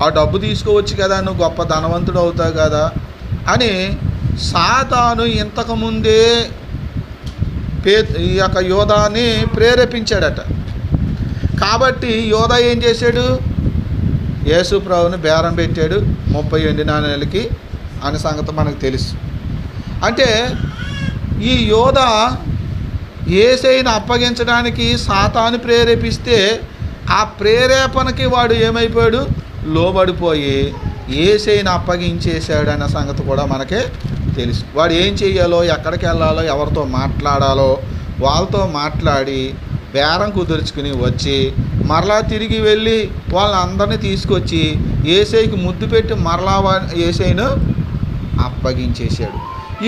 ఆ డబ్బు తీసుకోవచ్చు కదా, నువ్వు గొప్ప ధనవంతుడు అవుతావు కదా అని సాతాను ఇంతకుముందే ఈ యొక్క యోధాని ప్రేరేపించాడట. కాబట్టి యోధా ఏం చేశాడు? యేసు ప్రభువుని బేరం పెట్టాడు 30 వెండి నాణేలకి అనే సంగతి మనకు తెలుసు. అంటే ఈ యోధా యేసయ్యను అప్పగించడానికి సాతాను ప్రేరేపిస్తే ఆ ప్రేరేపణకి వాడు ఏమైపోయాడు? లోబడిపోయి యేసయ్యను అప్పగించేశాడు అన్న సంగతి కూడా మనకే తెలుసు. వాడు ఏం చెయ్యాలో, ఎక్కడికి వెళ్ళాలో, ఎవరితో మాట్లాడాలో వాళ్ళతో మాట్లాడి బేరం కుదుర్చుకుని వచ్చి మరలా తిరిగి వెళ్ళి వాళ్ళని అందరినీ తీసుకొచ్చి యేసయ్యకి ముద్దు పెట్టి మరలా యేసయ్యను అప్పగించేశాడు.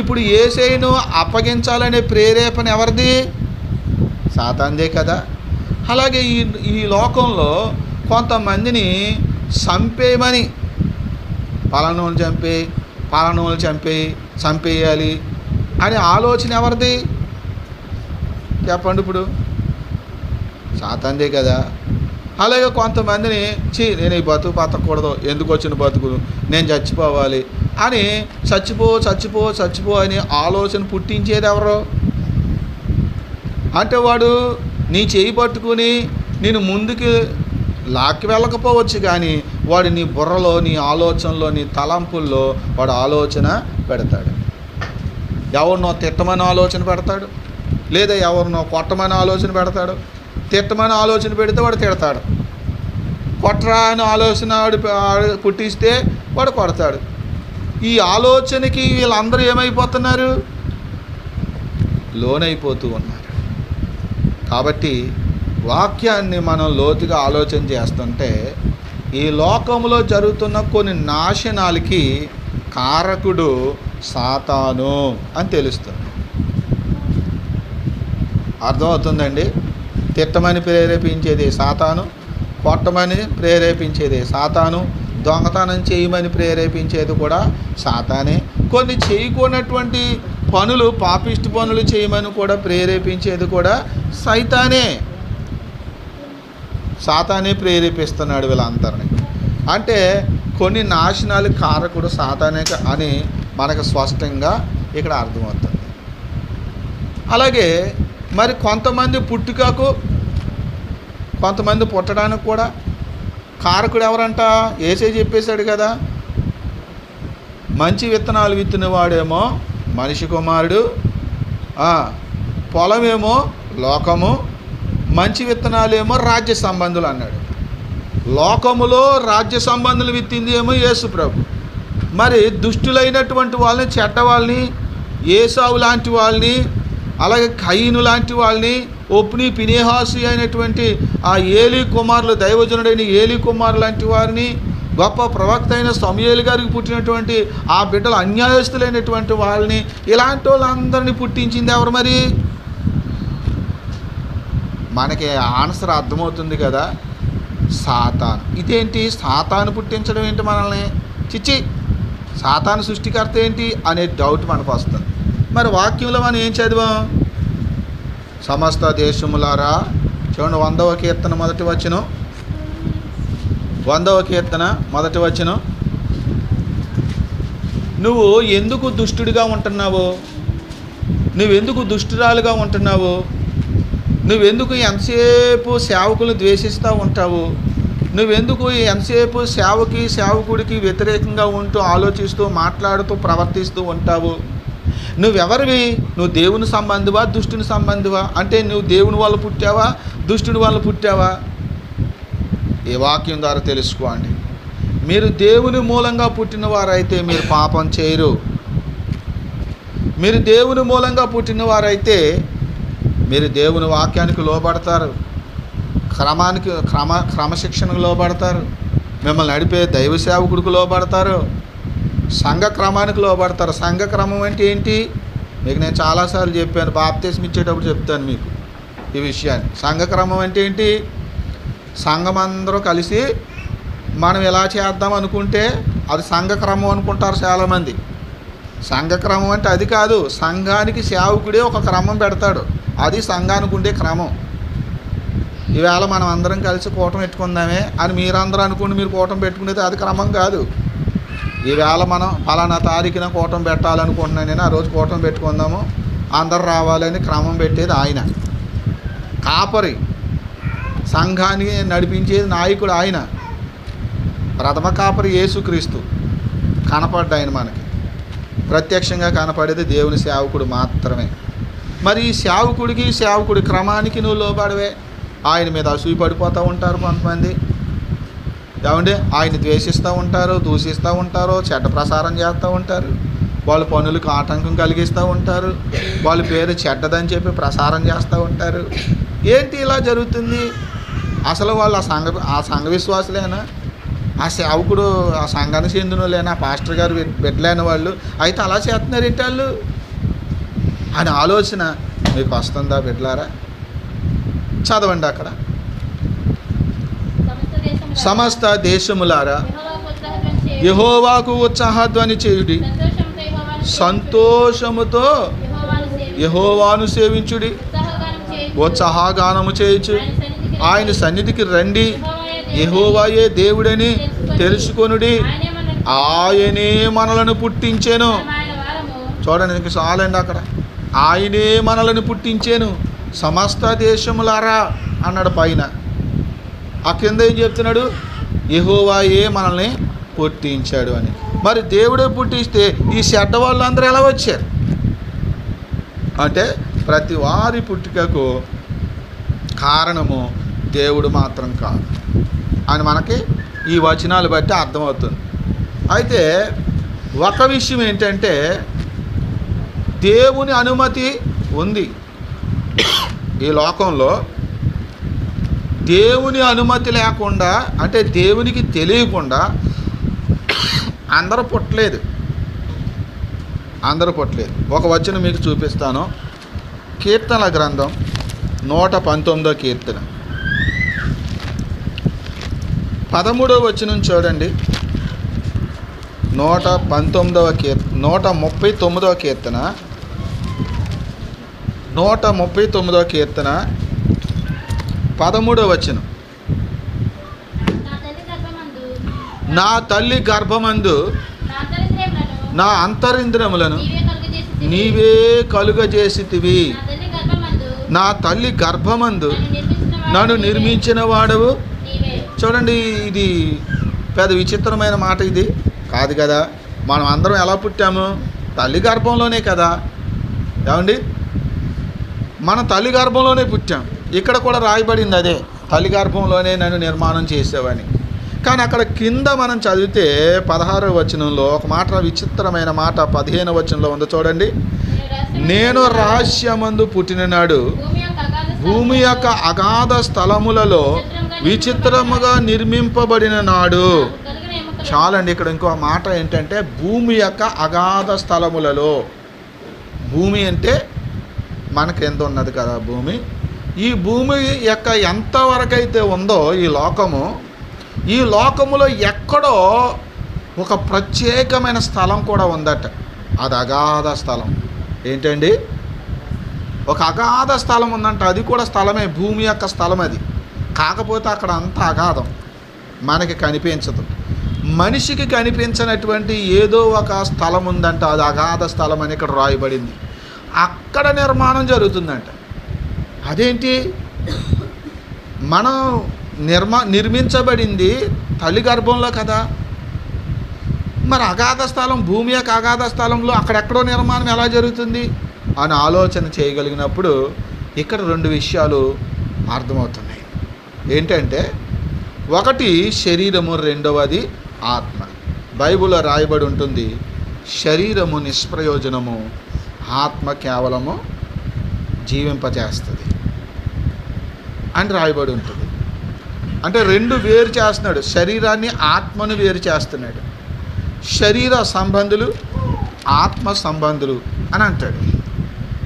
ఇప్పుడు యేసయ్యను అప్పగించాలనే ప్రేరేపణ ఎవరిది? సాతానుదే కదా. అలాగే ఈ లోకంలో కొంతమందిని చంపేయమని పలానోని చంపేయాలి అనే ఆలోచన ఎవరిది చెప్పండి? ఇప్పుడు సాతానుదే కదా. అలాగే కొంతమందిని నేను ఈ బతకూడదు, ఎందుకు వచ్చిన బతుకులు, నేను చచ్చిపోవాలి అని చచ్చిపో అని ఆలోచన పుట్టించేది ఎవరు అంటే వాడు నీ చేయి పట్టుకుని నేను ముందుకు లాక్కి వెళ్ళకపోవచ్చు, కానీ వాడు నీ బుర్రలో, నీ ఆలోచనలో, నీ తలంపుల్లో వాడు ఆలోచన పెడతాడు. ఎవరినో తిట్టమని ఆలోచన పెడతాడు, లేదా ఎవరినో కొట్టమని ఆలోచన పెడతాడు. తిట్టమని ఆలోచన పెడితే వాడు తిడతాడు, కొట్టరా అని ఆలోచన పుట్టిస్తే వాడు కొడతాడు. ఈ ఆలోచనకి వీళ్ళందరూ ఏమైపోతున్నారు? లోనైపోతూ ఉన్నారు. కాబట్టి వాక్యాన్ని మనం లోతుగా ఆలోచన చేస్తుంటే ఈ లోకంలో జరుగుతున్న కొన్ని నాశనాలకి కారకుడు సాతాను అని తెలుస్తుంది. అర్థమవుతుందండి? తిట్టమని ప్రేరేపించేది సాతాను, కొట్టమని ప్రేరేపించేది సాతాను, దొంగతనం చేయమని ప్రేరేపించేది కూడా సాతానే, కొన్ని చేయకూడనటువంటి పనులు, పాపిష్టి పనులు చేయమని కూడా ప్రేరేపించేది కూడా సైతానే. సాతానే ప్రేరేపిస్తున్నాడు వీళ్ళందరినీ. అంటే కొన్ని నాశనాలు కారకుడు సాతానే అని మనకు స్పష్టంగా ఇక్కడ అర్థమవుతుంది. అలాగే మరి కొంతమంది పుట్టుకకు, కొంతమంది పుట్టడానికి కూడా కారకుడు ఎవరంట? యేసే చెప్పేశాడు కదా, మంచి విత్తనాలు విత్తిన వాడేమో మనిషి కుమారుడు, పొలమేమో లోకము, మంచి విత్తనాలేమో రాజ్య సంబంధులు అన్నాడు. లోకములో రాజ్య సంబంధులు విత్తింది ఏమో యేసు ప్రభు. మరి దుష్టులైనటువంటి వాళ్ళని, చెడ్డ వాళ్ళని, ఏసావు లాంటి వాళ్ళని, అలాగే కయీను లాంటి వాళ్ళని, ఒప్ని పినేహాసు అయినటువంటి ఆ ఏలీ కుమారులు, దైవజనుడైన ఏలీ కుమారు లాంటి వారిని, గొప్ప ప్రవక్త అయిన సమూయేలు గారికి పుట్టినటువంటి ఆ బిడ్డలు అన్యాయస్తులైనటువంటి వాళ్ళని, ఇలాంటి వాళ్ళందరినీ పుట్టించింది ఎవరు? మరి మనకి ఆన్సర్ అర్థమవుతుంది కదా, సాతాను. ఇదేంటి సాతాను పుట్టించడం ఏంటి మనల్ని? సాతాను సృష్టికర్త ఏంటి అనే డౌట్ మనకు వస్తుంది. మరి వాక్యంలో మనం ఏం చదివాం? సమస్త దేశములారా, చూడండి 100వ కీర్తన మొదటి వచనం, 100వ కీర్తన మొదటి వచనం, నువ్వు ఎందుకు దుష్టుడిగా ఉంటున్నావు? నువ్వెందుకు దుష్టురాలుగా ఉంటున్నావు? నువ్వెందుకు ఎంతసేపు సేవకులను ద్వేషిస్తూ ఉంటావు? నువ్వెందుకు ఎంతసేపు సేవకుడికి వ్యతిరేకంగా ఉంటూ, ఆలోచిస్తూ, మాట్లాడుతూ, ప్రవర్తిస్తూ ఉంటావు? నువ్వెవరివి? నువ్వు దేవుని సంబంధివా, దుష్టుని సంబంధివా? అంటే నువ్వు దేవుని వల్ల పుట్టావా, దుష్టుని వల్ల పుట్టావా? ఈ వాక్యం ద్వారా తెలుసుకోండి. మీరు దేవుని మూలంగా పుట్టిన వారైతే మీరు పాపం చేయరు. మీరు దేవుని మూలంగా పుట్టిన వారైతే మీరు దేవుని వాక్యానికి లోబడతారు, క్రమశిక్షణకు లోబడతారు, మిమ్మల్ని నడిపే దైవ సేవకుడికి లోబడతారు, సంఘ క్రమానికి లోబడతారు. సంఘ క్రమం అంటే ఏంటి? మీకు నేను చాలాసార్లు చెప్పాను, బాప్తిస్మం ఇచ్చేటప్పుడు చెప్తాను మీకు ఈ విషయాన్ని. సంఘ క్రమం అంటే ఏంటి? సంఘం అందరూ కలిసి మనం ఎలా చేద్దాం అనుకుంటే అది సంఘ క్రమం అనుకుంటారు చాలామంది. సంఘ క్రమం అంటే అది కాదు. సంఘానికి సేవకుడే ఒక క్రమం పెడతాడు, అది సంఘానికి ఉండే క్రమం. ఈవేళ మనం అందరం కలిసి కూటం పెట్టుకుందామే అని మీరందరూ అనుకుంటే మీరు కూటం పెట్టుకునేది అది క్రమం కాదు. ఈవేళ మనం ఫలానా తారీఖున కూటం పెట్టాలనుకుంటున్నాను నేను, ఆ రోజు కూటం పెట్టుకుందాము, అందరు రావాలని క్రమం పెట్టేది ఆయన. కాపరి, సంఘాన్ని నడిపించేది నాయకుడు ఆయన. ప్రథమ కాపరి యేసుక్రీస్తు కనపడ్డ ఆయన మనకి ప్రత్యక్షంగా కనపడేది దేవుని సేవకుడు మాత్రమే. మరి ఈ సేవకుడి క్రమానికి నువ్వు లోబడవే. ఆయన మీద అసూయ పడిపోతూ ఉంటారు కొంతమంది, ఏమంటే ఆయన ద్వేషిస్తూ ఉంటారు, దూషిస్తూ ఉంటారు, చెడ్డ ప్రసారం చేస్తూ ఉంటారు, వాళ్ళ పనులకు ఆటంకం కలిగిస్తూ ఉంటారు, వాళ్ళ పేరు చెడ్డదని చెప్పి ప్రసారం చేస్తూ ఉంటారు. ఏంటి ఇలా జరుగుతుంది? అసలు వాళ్ళు ఆ సంఘ విశ్వాసులేనా? ఆ సేవకుడు ఆ సంఘానికి చెందినలేనా? పాస్టర్ గారు బిడ్డలేని వాళ్ళు అయితే అలా చేస్తున్నారు ఏంటి వాళ్ళు అని ఆలోచన మీకు వస్తుందా బిడ్డలారా? చదవండి అక్కడ, సమస్త దేశములారా యెహోవాకు ఉత్సాహధ్వని చేయుడి, సంతోషముతో యెహోవాను సేవించుడి, ఉత్సాహగానము చేయుచు ఆయన సన్నిధికి రండి. యెహోవాయే దేవుడని తెలుసుకొనుడి, ఆయనే మనలను పుట్టించెను. చూడండి, ఇంక చాలండి అక్కడ. ఆయనే మనలను పుట్టించెను సమస్త దేశములారా అన్నాడు పైన. ఆ కింద ఏం చెప్తున్నాడు? యెహోవాయే మనల్ని పుట్టించాడు అని. మరి దేవుడే పుట్టిస్తే ఈ చెడ్డ వాళ్ళందరూ ఎలా వచ్చారు అంటే, ప్రతి వారి పుట్టుకకు కారణము దేవుడు మాత్రం కాదు అని మనకి ఈ వచనాలు బట్టి అర్థమవుతుంది. అయితే ఒక విషయం ఏంటంటే, దేవుని అనుమతి ఉంది. ఈ లోకంలో దేవుని అనుమతి లేకుండా, అంటే దేవునికి తెలియకుండా అందరూ పుట్టలేదు. ఒక వచనం మీకు చూపిస్తాను. కీర్తనల గ్రంథం 119వ కీర్తన 13వ వచనం చూడండి. 139వ కీర్తన 139వ కీర్తన 139వ కీర్తన 13వ వచనం. నా తల్లి గర్భమందు నా అంతరింద్రియములను నీవే కలుగజేసితివి. నా తల్లి గర్భమందు నన్ను నిర్మించిన వాడవు. చూడండి, ఇది పెద్ద విచిత్రమైన మాట ఇది కాదు కదా. మనం అందరం ఎలా పుట్టాము? తల్లి గర్భంలోనే కదా. ఏమండి, మన తల్లి గర్భంలోనే పుట్టాం. ఇక్కడ కూడా రాయబడింది అదే, తల్లి గర్భంలోనే నన్ను నిర్మాణం చేసేవని. కానీ అక్కడ కింద మనం చదివితే 16వ వచనంలో ఒక మాట, విచిత్రమైన మాట 15వ వచనంలో ఉందో చూడండి. నేను రహస్యమందు పుట్టిన నాడు భూమి యొక్క అగాధ స్థలములలో విచిత్రముగా నిర్మింపబడిన నాడు. చాలండి, ఇక్కడ ఇంకో మాట ఏంటంటే, భూమి యొక్క అగాధ స్థలములలో. భూమి అంటే మనకు ఎంత ఉన్నది కదా భూమి. ఈ భూమి యొక్క ఎంతవరకైతే ఉందో ఈ లోకములో ఎక్కడో ఒక ప్రత్యేకమైన స్థలం కూడా ఉందట. అది అగాధ స్థలం. ఏంటండి? ఒక అగాధ స్థలం ఉందంట. అది కూడా స్థలమే, భూమి యొక్క స్థలం అది. కాకపోతే అక్కడ అంతా అగాధం, మనకి కనిపించదు. మనిషికి కనిపించినటువంటి ఏదో ఒక స్థలం ఉందంట. అది అగాధ స్థలం అని ఇక్కడ రాయబడింది. అక్కడ నిర్మాణం జరుగుతుందంట. అదేంటి? మనం నిర్మించబడింది తల్లి గర్భంలో కదా. మరి అగాధ స్థలం, భూమి యొక్క అగాధ స్థలంలో అక్కడెక్కడో నిర్మాణం ఎలా జరుగుతుంది అని ఆలోచన చేయగలిగినప్పుడు ఇక్కడ 2 విషయాలు అర్థమవుతున్నాయి. ఏంటంటే, ఒకటి శరీరము, రెండవది ఆత్మ. బైబిల్లో రాయబడి ఉంటుంది, శరీరము నిష్ప్రయోజనము, ఆత్మ కేవలము జీవింపజేస్తుంది అని రాయబడి ఉంటుంది. అంటే 2 వేరు చేస్తున్నాడు. శరీరాన్ని, ఆత్మను వేరు చేస్తున్నాడు. శరీర సంబంధులు, ఆత్మ సంబంధులు అని అంటాడు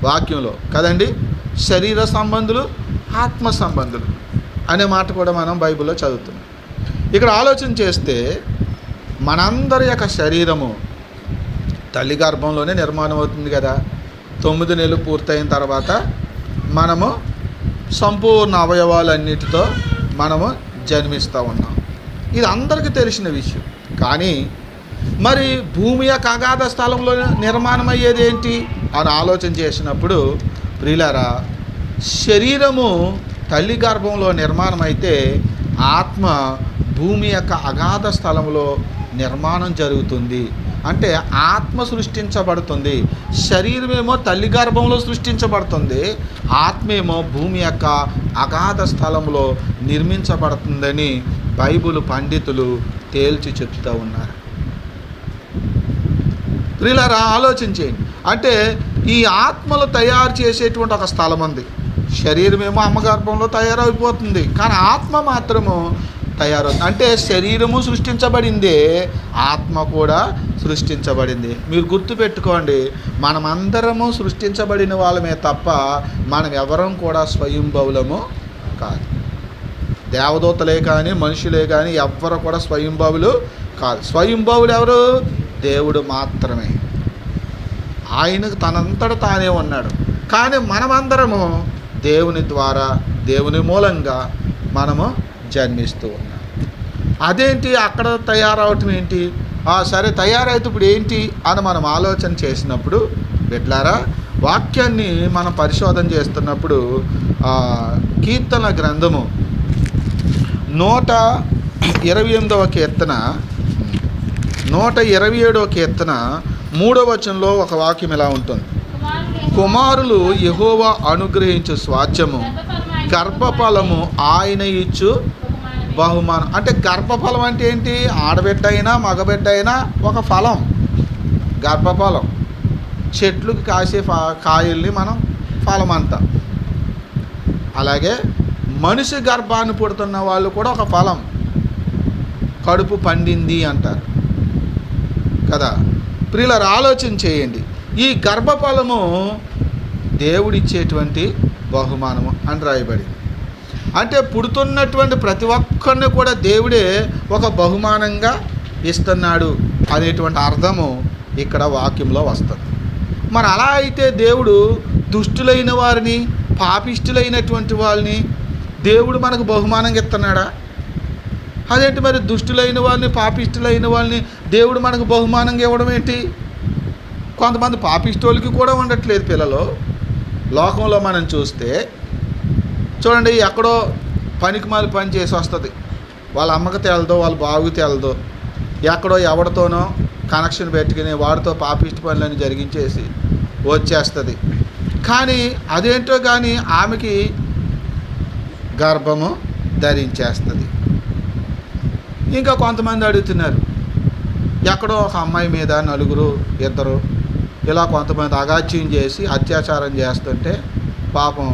వాక్యంలో కదండి. శరీర సంబంధులు, ఆత్మ సంబంధులు అనే మాట కూడా మనం బైబిల్లో చదువుతున్నాం. ఇక్కడ ఆలోచన చేస్తే మనందరి యొక్క శరీరము తల్లి గర్భంలోనే నిర్మాణం అవుతుంది కదా. 9 నెలలు పూర్తయిన తర్వాత మనము సంపూర్ణ అవయవాలన్నిటితో మనము జన్మిస్తూ ఉన్నాం. ఇది అందరికీ తెలిసిన విషయం. కానీ మరి భూమి యొక్క అగాధ స్థలంలో నిర్మాణం అయ్యేది ఏంటి అని ఆలోచన చేసినప్పుడు, ప్రియులారా, శరీరము తల్లి గర్భంలో నిర్మాణం అయితే ఆత్మ భూమి యొక్క అగాధ స్థలంలో నిర్మాణం జరుగుతుంది. అంటే ఆత్మ సృష్టించబడుతుంది. శరీరమేమో తల్లి గర్భంలో సృష్టించబడుతుంది, ఆత్మేమో భూమి యొక్క అగాధ స్థలంలో నిర్మించబడుతుందని బైబిల్ పండితులు తేల్చి చెప్తూ ఉన్నారు. ప్రియులారా, ఆలోచించేయండి. అంటే ఈ ఆత్మలు తయారు చేసేటువంటి ఒక స్థలం ఉంది. శరీరమేమో అమ్మ గర్భంలో తయారైపోతుంది, కానీ ఆత్మ మాత్రము తయారవుతుంది. అంటే శరీరము సృష్టించబడింది, ఆత్మ కూడా సృష్టించబడింది. మీరు గుర్తుపెట్టుకోండి, మనమందరము సృష్టించబడిన వాళ్ళమే తప్ప మనం ఎవరం కూడా స్వయంభవులము కాదు. దేవదూతలే కానీ, మనుషులే కానీ ఎవ్వరు కూడా స్వయంభవులు కాదు. స్వయంభవుడు ఎవరు? దేవుడు మాత్రమే. ఆయనకు తనంతట తానే ఉన్నాడు. కానీ మనమందరము దేవుని ద్వారా, దేవుని మూలంగా మనము జన్మిస్తూ ఉన్నాం. అదేంటి అక్కడ తయారవటం ఏంటి? సరే తయారైతే ఇప్పుడు ఏంటి అని మనం ఆలోచన చేసినప్పుడు, బిడ్డలారా, వాక్యాన్ని మనం పరిశోధన చేస్తున్నప్పుడు కీర్తన గ్రంథము 128వ కీర్తన 127వ కీర్తన 3వ వచనంలో ఒక వాక్యం ఇలా ఉంటుంది: కుమారులు యెహోవా అనుగ్రహించు స్వాస్థ్యము, గర్భఫలము ఆయన ఇచ్చు బహుమానం. అంటే గర్భఫలం అంటే ఏంటి? ఆడబిడ్డ అయినా మగబిడ్డ అయినా ఒక ఫలం, గర్భఫలం. చెట్లుకి కాసే కాయల్ని మనం ఫలం అంటాం. అలాగే మనిషి గర్భాన్ని పుడుతున్న వాళ్ళు కూడా ఒక ఫలం, కడుపు పండింది అంటారు కదా. ప్రియులారా, ఆలోచన చేయండి. ఈ గర్భఫలము దేవుడిచ్చేటువంటి బహుమానము అని రాయబడింది. అంటే పుడుతున్నటువంటి ప్రతి ఒక్కరిని కూడా దేవుడే ఒక బహుమానంగా ఇస్తున్నాడు అనేటువంటి అర్థము ఇక్కడ వాక్యంలో వస్తుంది. మరి అలా అయితే దేవుడు దుష్టులైన వారిని, పాపిష్టులైనటువంటి వాళ్ళని దేవుడు మనకు బహుమానంగా ఇస్తున్నాడా? అదేంటి మరి? దుష్టులైన వాళ్ళని, పాపిష్టులైన వాళ్ళని దేవుడు మనకు బహుమానంగా ఇవ్వడం ఏంటి? కొంతమంది పాపిష్టోళ్ళకి కూడా ఉండట్లేదు పిల్లలు. లోకంలో మనం చూస్తే చూడండి, ఎక్కడో పనికిమాలి పని చేసి వస్తుంది, వాళ్ళ అమ్మకి తేలదో, వాళ్ళ బావుకి తేలదో, ఎక్కడో ఎవరితోనో కనెక్షన్ పెట్టుకుని వాడితో పాపిష్టి పనులని జరిగించేసి వచ్చేస్తుంది. కానీ అదేంటో కానీ ఆమెకి గర్భము ధరించేస్తుంది. ఇంకా కొంతమంది అడుగుతున్నారు, ఎక్కడో ఒక అమ్మాయి మీద నలుగురు, ఇద్దరు ఇలా కొంతమంది అగాచ్యం చేసి అత్యాచారం చేస్తుంటే పాపం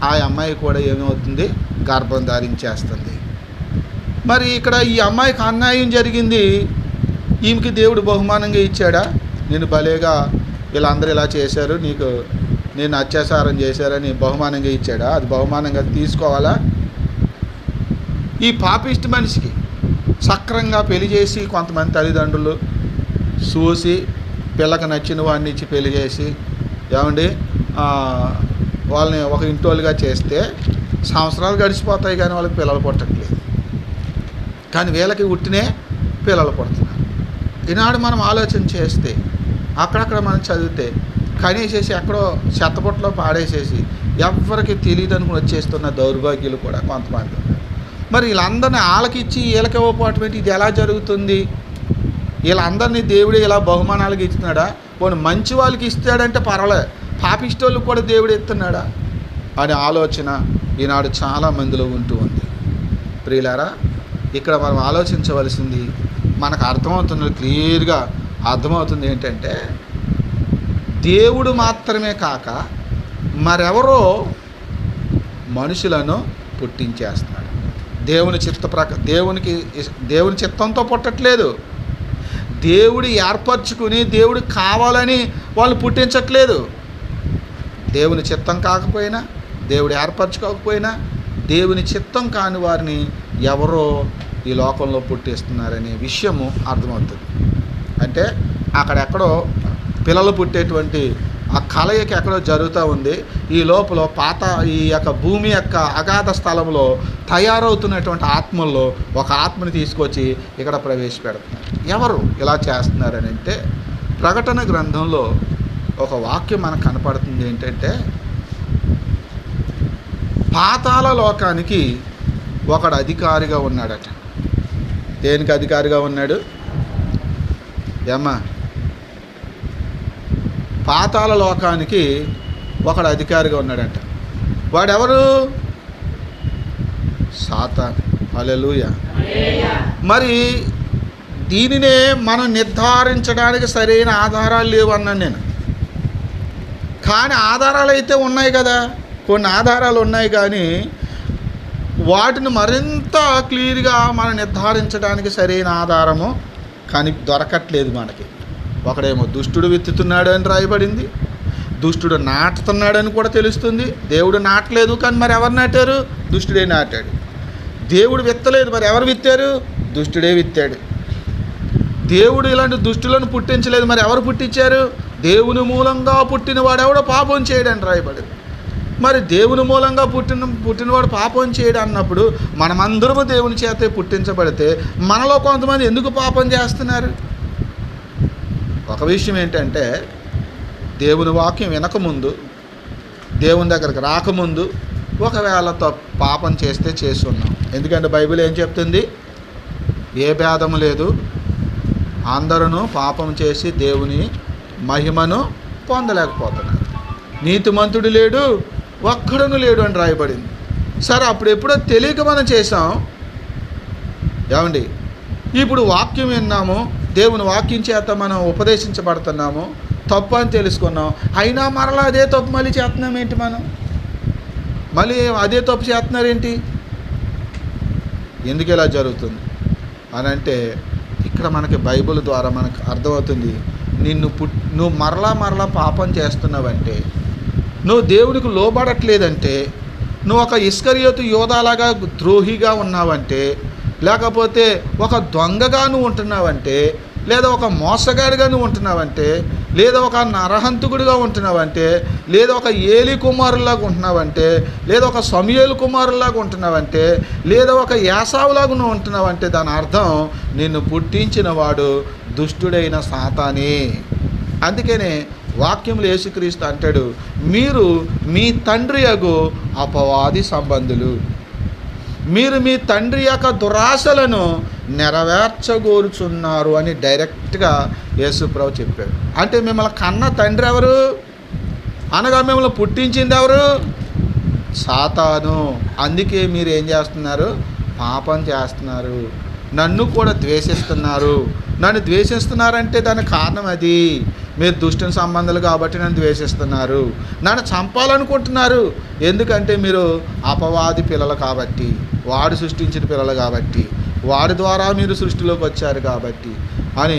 ఆ అమ్మాయి కూడా ఏమవుతుంది? గర్భం ధరించేస్తుంది. మరి ఇక్కడ ఈ అమ్మాయికి అన్యాయం జరిగింది, ఈమెకి దేవుడు బహుమానంగా ఇచ్చాడా? నేను భలేగా వీళ్ళందరూ ఇలా చేశారు, నీకు నేను అత్యాచారం చేశారని బహుమానంగా ఇచ్చాడా? అది బహుమానంగా తీసుకోవాలా? ఈ పాపిష్టి మనిషికి సక్రంగా పెళ్లి చేసి కొంతమంది తల్లిదండ్రులు చూసి పిల్లకి నచ్చిన వాడిని ఇచ్చి పెళ్లి చేసి, ఏమండి వాళ్ళని ఒక ఇంటోళ్ళుగా చేస్తే సంవత్సరాలు గడిచిపోతాయి కానీ వాళ్ళకి పిల్లలు పుట్టట్లేదు. కానీ వీళ్ళకి ఉట్టినే పిల్లలు పుడుతున్నారు. ఈనాడు మనం ఆలోచన చేస్తే అక్కడక్కడ మనం చదివితే కనీసేసి ఎక్కడో చెత్తబుట్టలో పాడేసేసి ఎవరికి తెలియదు అనుకుని వచ్చేస్తున్న దౌర్భాగ్యులు కూడా కొంతమంది ఉన్నారు. మరి వీళ్ళందరినీ వాళ్ళకిచ్చి వీళ్ళకి ఇవ్వకపోవటం ఏంటి? ఇది ఎలా జరుగుతుంది? వీళ్ళందరినీ దేవుడే ఇలా బహుమానాలకు ఇస్తున్నాడా? పోనీ మంచి వాళ్ళకి ఇస్తాడంటే పర్వాలేదు, పాపిష్టోళ్ళకి కూడా దేవుడు ఇస్తున్నాడా అనే ఆలోచన ఈనాడు చాలా మందిలో ఉంటూ ఉంది. ప్రియులారా, ఇక్కడ మనం ఆలోచించవలసింది, మనకు అర్థమవుతున్నది, క్లియర్గా అర్థమవుతుంది ఏంటంటే, దేవుడు మాత్రమే కాక మరెవరో మనుషులను పుట్టించేస్తున్నాడు. దేవుని చిత్తంతో పుట్టట్లేదు. దేవుడు ఏర్పరచుకుని దేవుడు కావాలని వాళ్ళు పుట్టించట్లేదు. దేవుని చిత్తం కాకపోయినా, దేవుడు ఏర్పరచుకోకపోయినా, దేవుని చిత్తం కాని వారిని ఎవరో ఈ లోకంలో పుట్టిస్తున్నారనే విషయము అర్థమవుతుంది. అంటే అక్కడెక్కడో పిల్లలు పుట్టేటువంటి ఆ కలయిక ఎక్కడో జరుగుతూ ఉంది. ఈ లోపల ఈ యొక్క భూమి యొక్క అగాధ స్థలంలో తయారవుతున్నటువంటి ఆత్మల్లో ఒక ఆత్మని తీసుకొచ్చి ఇక్కడ ప్రవేశపెడుతున్నారు. ఎవరు ఇలా చేస్తున్నారని అంటే, ప్రకటన గ్రంథంలో ఒక వాక్యం మనకు కనపడుతుంది. ఏంటంటే, పాతాళ లోకానికి ఒకడు అధికారిగా ఉన్నాడట. దేనికి అధికారిగా ఉన్నాడు? ఏమ్మా? పాతాళ లోకానికి ఒకడు అధికారిగా ఉన్నాడంట. వాడెవరు? సాతాను. హల్లెలూయా. మరి దీనినే మనం నిర్ధారించడానికి సరైన ఆధారాలు లేవు అన్నాను నేను. కానీ ఆధారాలు అయితే ఉన్నాయి కదా, కొన్ని ఆధారాలు ఉన్నాయి. కానీ వాటిని మరింత క్లియర్గా మనం నిర్ధారించడానికి సరైన ఆధారము దొరకట్లేదు మనకి. ఒకడేమో దుష్టుడు విత్తుతున్నాడు అని రాయబడింది, దుష్టుడు నాటుతున్నాడని కూడా తెలుస్తుంది. దేవుడు నాటలేదు, కానీ మరి ఎవరు నాటారు? దుష్టుడే నాటాడు. దేవుడు విత్తలేదు, మరి ఎవరు విత్తారు? దుష్టుడే విత్తాడు. దేవుడు ఇలాంటి దుష్టులను పుట్టించలేదు. మరి ఎవరు పుట్టించారు? దేవుని మూలంగా పుట్టిన వాడెవడో పాపం చేయడని రాయబడింది. మరి దేవుని మూలంగా పుట్టినవాడు పాపం చేయడం అన్నప్పుడు మనమందరము దేవుని చేతే పుట్టించబడితే మనలో కొంతమంది ఎందుకు పాపం చేస్తున్నారు? ఒక విషయం ఏంటంటే, దేవుని వాక్యం వినకముందు, దేవుని దగ్గరకు రాకముందు ఒకవేళ పాపం చేస్తే చేసి ఉన్నాం. ఎందుకంటే బైబిల్ ఏం చెప్తుంది? ఏ భేదము లేదు, అందరూ పాపం చేసి దేవుని మహిమను పొందలేకపోతున్నారు. నీతిమంతుడు లేడు, ఒక్కడును లేడు అని రాయబడింది. సరే, అప్పుడు ఎప్పుడో తెలియక మనం చేసాం. ఏమండి, ఇప్పుడు వాక్యం విన్నాము, దేవుని వాక్యం చేత మనం ఉపదేశించబడుతున్నాము, తప్పు అని తెలుసుకున్నాం. అయినా మరలా అదే తప్పు మళ్ళీ చేస్తున్నాం ఏంటి? మనం మళ్ళీ అదే తప్పు చేస్తున్నారేంటి? ఎందుకు ఇలా జరుగుతుంది అని అంటే, ఇక్కడ మనకి బైబిల్ ద్వారా మనకు అర్థమవుతుంది. నువ్వు మరలా పాపం చేస్తున్నావంటే, నువ్వు దేవునికి లోబడట్లేదంటే, నువ్వు ఒక ఇస్కరియోతు యోధాలాగా ద్రోహిగా ఉన్నావంటే, లేకపోతే ఒక దొంగగా నువ్వు ఉంటున్నావంటే, లేదా ఒక మోసగాడిగా నువ్వు ఉంటున్నావంటే, లేదా ఒక నరహంతకుడిగా ఉంటున్నావంటే, లేదా ఒక ఏలి కుమారులాగా ఉంటున్నావంటే, లేదా ఒక సమూయేలు కుమారులాగా ఉంటున్నావంటే, లేదా ఒక యాసావులాగా నువ్వు ఉంటున్నావంటే, దాని అర్థం నిన్ను పుట్టించిన వాడు దుష్టుడైన సాతానే. అందుకనే వాక్యములు యేసుక్రీస్తు అంటాడు, మీరు మీ తండ్రి యగు అపవాది సంబంధులు, మీరు మీ తండ్రి యొక్క దురాశలను నెరవేర్చగోరుచున్నారు అని డైరెక్ట్గా యేసుప్రభు చెప్పాడు. అంటే మిమ్మల్ని కన్న తండ్రి ఎవరు? అనగా మిమ్మల్ని పుట్టించింది ఎవరు? సాతాను. అందుకే మీరు ఏం చేస్తున్నారు? పాపం చేస్తున్నారు, నన్ను కూడా ద్వేషిస్తున్నారు. నన్ను ద్వేషిస్తున్నారంటే దానికి కారణం అది, మీరు దుష్టుని సంబంధాలు కాబట్టి నన్ను ద్వేషిస్తున్నారు. నన్ను చంపాలనుకుంటున్నారు, ఎందుకంటే మీరు అపవాది పిల్లలు కాబట్టి, వాడు సృష్టించిన పిల్లలు కాబట్టి, వాడి ద్వారా మీరు సృష్టిలోకి వచ్చారు కాబట్టి అని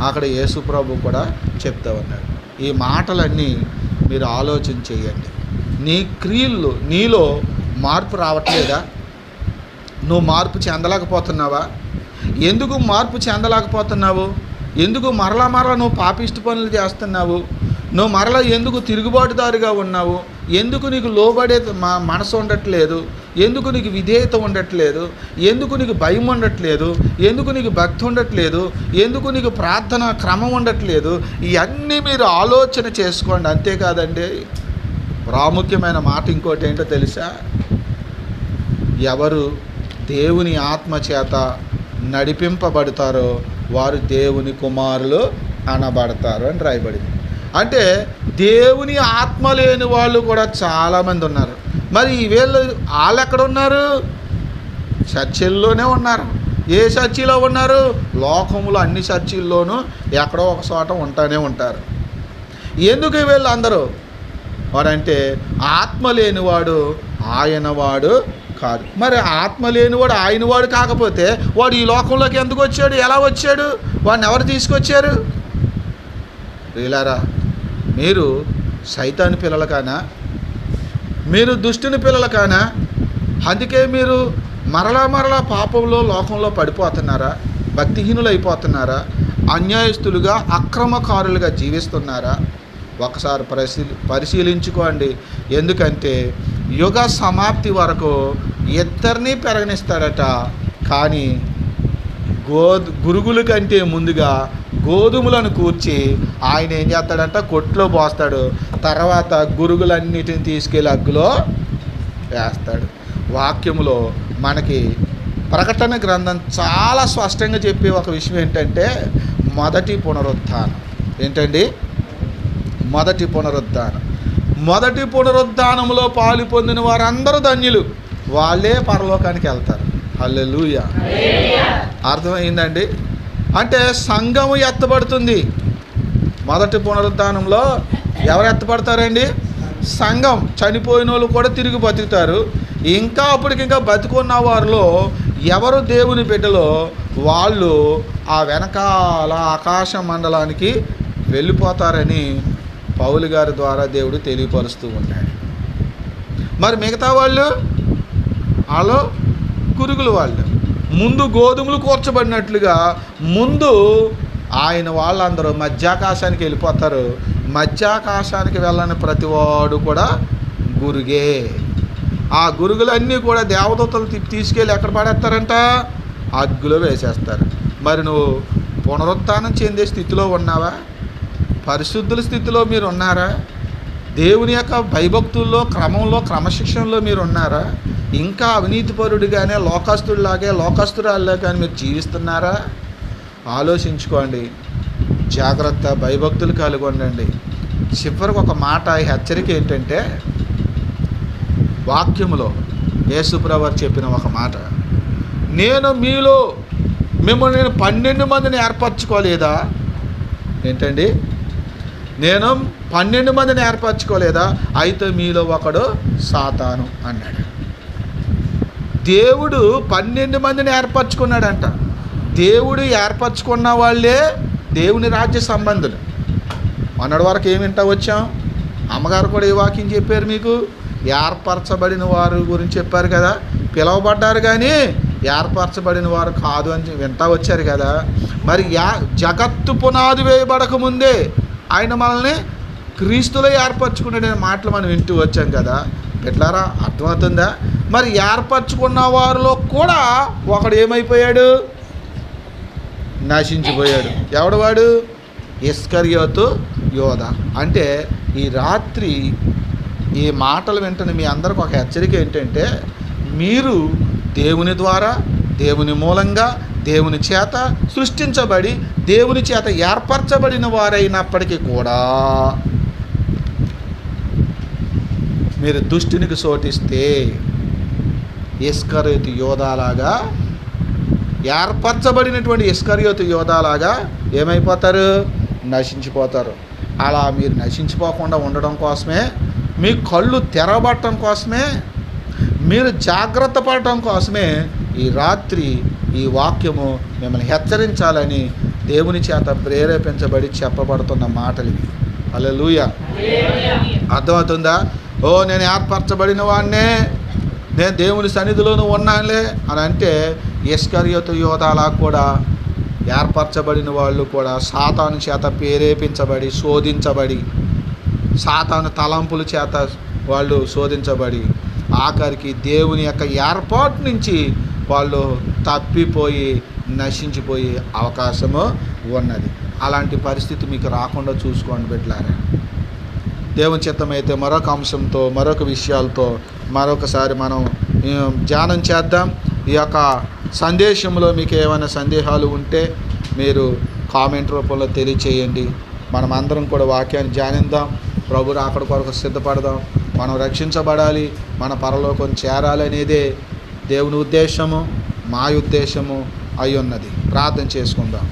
అక్కడ యేసుప్రభు కూడా చెప్తా ఉన్నాడు. ఈ మాటలన్నీ మీరు ఆలోచన చేయండి. నీ క్రియల్లో నీలో మార్పు రావట్లేదా? నువ్వు మార్పు చెందలేకపోతున్నావా? ఎందుకు మార్పు చెందలేకపోతున్నావు? ఎందుకు మరలా నువ్వు పాపిష్టి పనులు చేస్తున్నావు? నువ్వు మరలా ఎందుకు తిరుగుబాటుదారుగా ఉన్నావు? ఎందుకు నీకు లోబడే మనసు ఉండట్లేదు? ఎందుకు నీకు విధేయత ఉండట్లేదు? ఎందుకు నీకు భయం ఉండట్లేదు? ఎందుకు నీకు భక్తి ఉండట్లేదు? ఎందుకు నీకు ప్రార్థన క్రమం ఉండట్లేదు? ఇవన్నీ మీరు ఆలోచన చేసుకోండి. అంతేకాదండి, ప్రాముఖ్యమైన మాట ఇంకోటి ఏంటో తెలుసా? ఎవరు దేవుని ఆత్మ చేత నడిపింపబడతారో వారు దేవుని కుమారులు అనబడతారు అని రాయబడింది. అంటే దేవుని ఆత్మ లేని వాళ్ళు కూడా చాలామంది ఉన్నారు. మరి వాళ్ళు ఎక్కడ ఉన్నారు? చర్చిల్లోనే ఉన్నారు. ఏ చర్చిలో ఉన్నారు? లోకంలో అన్ని చర్చిల్లోనూ ఎక్కడో ఒక చోట ఉంటానే ఉంటారు. ఎందుకు వీళ్ళు అందరూ వాడంటే, ఆత్మ లేనివాడు ఆయన వాడు కాదు. మరి ఆత్మ లేనివాడు ఆయన వాడు కాకపోతే వాడు ఈ లోకంలోకి ఎందుకు వచ్చాడు? ఎలా వచ్చాడు? వాడిని ఎవరు తీసుకొచ్చారు? వీళ్ళారా, మీరు సైతాను పిల్లలు కానా? మీరు దుష్టుని పిల్లలు కానా? అందుకే మీరు మరలా పాపంలో లోకంలో పడిపోతున్నారా? భక్తిహీనులు అయిపోతున్నారా? అన్యాయస్తులుగా అక్రమకారులుగా జీవిస్తున్నారా? ఒకసారి పరిశీలించుకోండి. ఎందుకంటే యుగ సమాప్తి వరకు ఇద్దరినీ పెరగనిస్తాడట. కానీ గురుగుల కంటే ముందుగా గోధుమలను కూర్చి ఆయన ఏం చేస్తాడంట? కొట్లో పోస్తాడు. తర్వాత గురుగులన్నిటిని తీసుకెళ్ళి అగ్గులో వేస్తాడు. వాక్యములో మనకి ప్రకటన గ్రంథం చాలా స్పష్టంగా చెప్పే ఒక విషయం ఏంటంటే, మొదటి పునరుత్థానం. ఏంటండి? మొదటి పునరుత్థానం. మొదటి పునరుత్థానంలో పాలు పొందిన వారందరూ ధన్యులు, వాళ్ళే పరలోకానికి వెళ్తారు. హల్లెలూయా. అర్థమైందండి? అంటే సంఘము ఎత్తబడుతుంది. మొదటి పునరుత్థానంలో ఎవరు ఎత్తబడతారండి? సంఘం. చనిపోయిన వాళ్ళు కూడా తిరిగి బతుకుతారు. ఇంకా అప్పటికింకా బతుకున్న వారిలో ఎవరు దేవుని బిడ్డలో వాళ్ళు ఆ వెనకాల ఆకాశ మండలానికి వెళ్ళిపోతారని పౌలు గారి ద్వారా దేవుడు తెలియపరుస్తూ ఉన్నాడు. మరి మిగతా వాళ్ళు గురుగులు వాళ్ళు ముందు గోధుమలు కూర్చబడినట్లుగా ముందు ఆయన వాళ్ళందరూ మధ్యాకాశానికి వెళ్ళిపోతారు. మధ్యాకాశానికి వెళ్ళని ప్రతివాడు కూడా గురుగే. ఆ గురుగులన్నీ కూడా దేవదూతలు తీసుకెళ్ళి ఎక్కడ పడేస్తారంట? అగ్గిలో వేసేస్తారు. మరి నువ్వు పునరుత్థానం చెందే స్థితిలో ఉన్నావా? పరిశుద్ధుల స్థితిలో మీరు ఉన్నారా? దేవుని యొక్క భయభక్తుల్లో క్రమంలో క్రమశిక్షణలో మీరు ఉన్నారా? ఇంకా అవినీతిపరుడిగానే లోకస్తురాల్లో కానీ మీరు జీవిస్తున్నారా? ఆలోచించుకోండి. జాగ్రత్త, భయభక్తులు కలిగి ఉండండి. చివరికి ఒక మాట హెచ్చరిక ఏంటంటే, వాక్యములో యేసుప్రభువు వారు చెప్పిన ఒక మాట, నేను మీలో మిమ్మల్ని 12 మందిని ఏర్పరచుకోలేదా? ఏంటండి? నేను 12 మందిని ఏర్పరచుకోలేదా? అయితే మీలో ఒకడు సాతాను అన్నాడు. దేవుడు 12 మందిని ఏర్పరచుకున్నాడంట. దేవుడు ఏర్పరచుకున్న వాళ్ళే దేవుని రాజ్య సంబంధులు. మొన్నటి వరకు ఏమి వింటా వచ్చాం? అమ్మగారు కూడా ఏ వాక్యం చెప్పారు మీకు? ఏర్పరచబడిన వారు గురించి చెప్పారు కదా. పిలువబడ్డారు కానీ ఏర్పరచబడిన వారు కాదు అని వింటా వచ్చారు కదా. మరి జగత్తు పునాది వేయబడక ముందే ఆయన మనల్ని క్రీస్తులో ఏర్పరచుకునే మాటలు మనం వింటూ వచ్చాం కదా. ఎట్లారా, అర్థమవుతుందా? మరి ఏర్పరచుకున్న వారిలో కూడా ఒకడు ఏమైపోయాడు? నశించిపోయాడు. ఎవడు వాడు? ఇస్కరియోతు యోధ. అంటే ఈ రాత్రి ఈ మాటలు వెంటనే మీ అందరికి ఒక హెచ్చరిక ఏంటంటే, మీరు దేవుని ద్వారా, దేవుని మూలంగా, దేవుని చేత సృష్టించబడి, దేవుని చేత ఏర్పరచబడిన వారైనప్పటికీ కూడా మీరు దుష్టునికి చోటిస్తే ఇస్కరియోతు యోధాలాగా, ఏర్పరచబడినటువంటి ఇస్కరియోతు యోధాలాగా ఏమైపోతారు? నశించిపోతారు. అలా మీరు నశించిపోకుండా ఉండడం కోసమే, మీ కళ్ళు తెరవబట్టడం కోసమే, మీరు జాగ్రత్త పడటం కోసమే ఈ రాత్రి ఈ వాక్యము మిమ్మల్ని హెచ్చరించాలని దేవుని చేత ప్రేరేపించబడి చెప్పబడుతున్న మాటలు ఇవి. హల్లెలూయా. అర్థమవుతుందా? ఓ, నేను ఏర్పరచబడిన వాడినే, నేను దేవుని సన్నిధిలోనూ ఉన్నానులే అని అంటే, ఇస్కరియోతు యోధాలా కూడా ఏర్పరచబడిన వాళ్ళు కూడా సాతాను చేత ప్రేరేపించబడి, శోధించబడి, సాతాను తలంపుల చేత వాళ్ళు శోధించబడి, ఆఖరికి దేవుని యొక్క ఏర్పాటు నుంచి వాళ్ళు తప్పిపోయి నశించిపోయే అవకాశము ఉన్నది. అలాంటి పరిస్థితి మీకు రాకుండా చూసుకోండి బిడ్డలారా. దేవుని చిత్తమైతే మరొక అంశంతో, మరొక విషయాలతో మరొకసారి మనం ధ్యానం చేద్దాం. ఈ యొక్క సందేశంలో మీకు ఏమైనా సందేహాలు ఉంటే మీరు కామెంట్ రూపంలో తెలియచేయండి. మనం అందరం కూడా వాక్యాన్ని ధ్యానిద్దాం. ప్రభు రాకడ కొరకు సిద్ధపడదాం. మనం రక్షించబడాలి, మన పరలోకం చేరాలి అనేదే దేవుని ఉద్దేశము, మా ఉద్దేశము అయి ఉన్నది. ప్రార్థన చేసుకుందాం.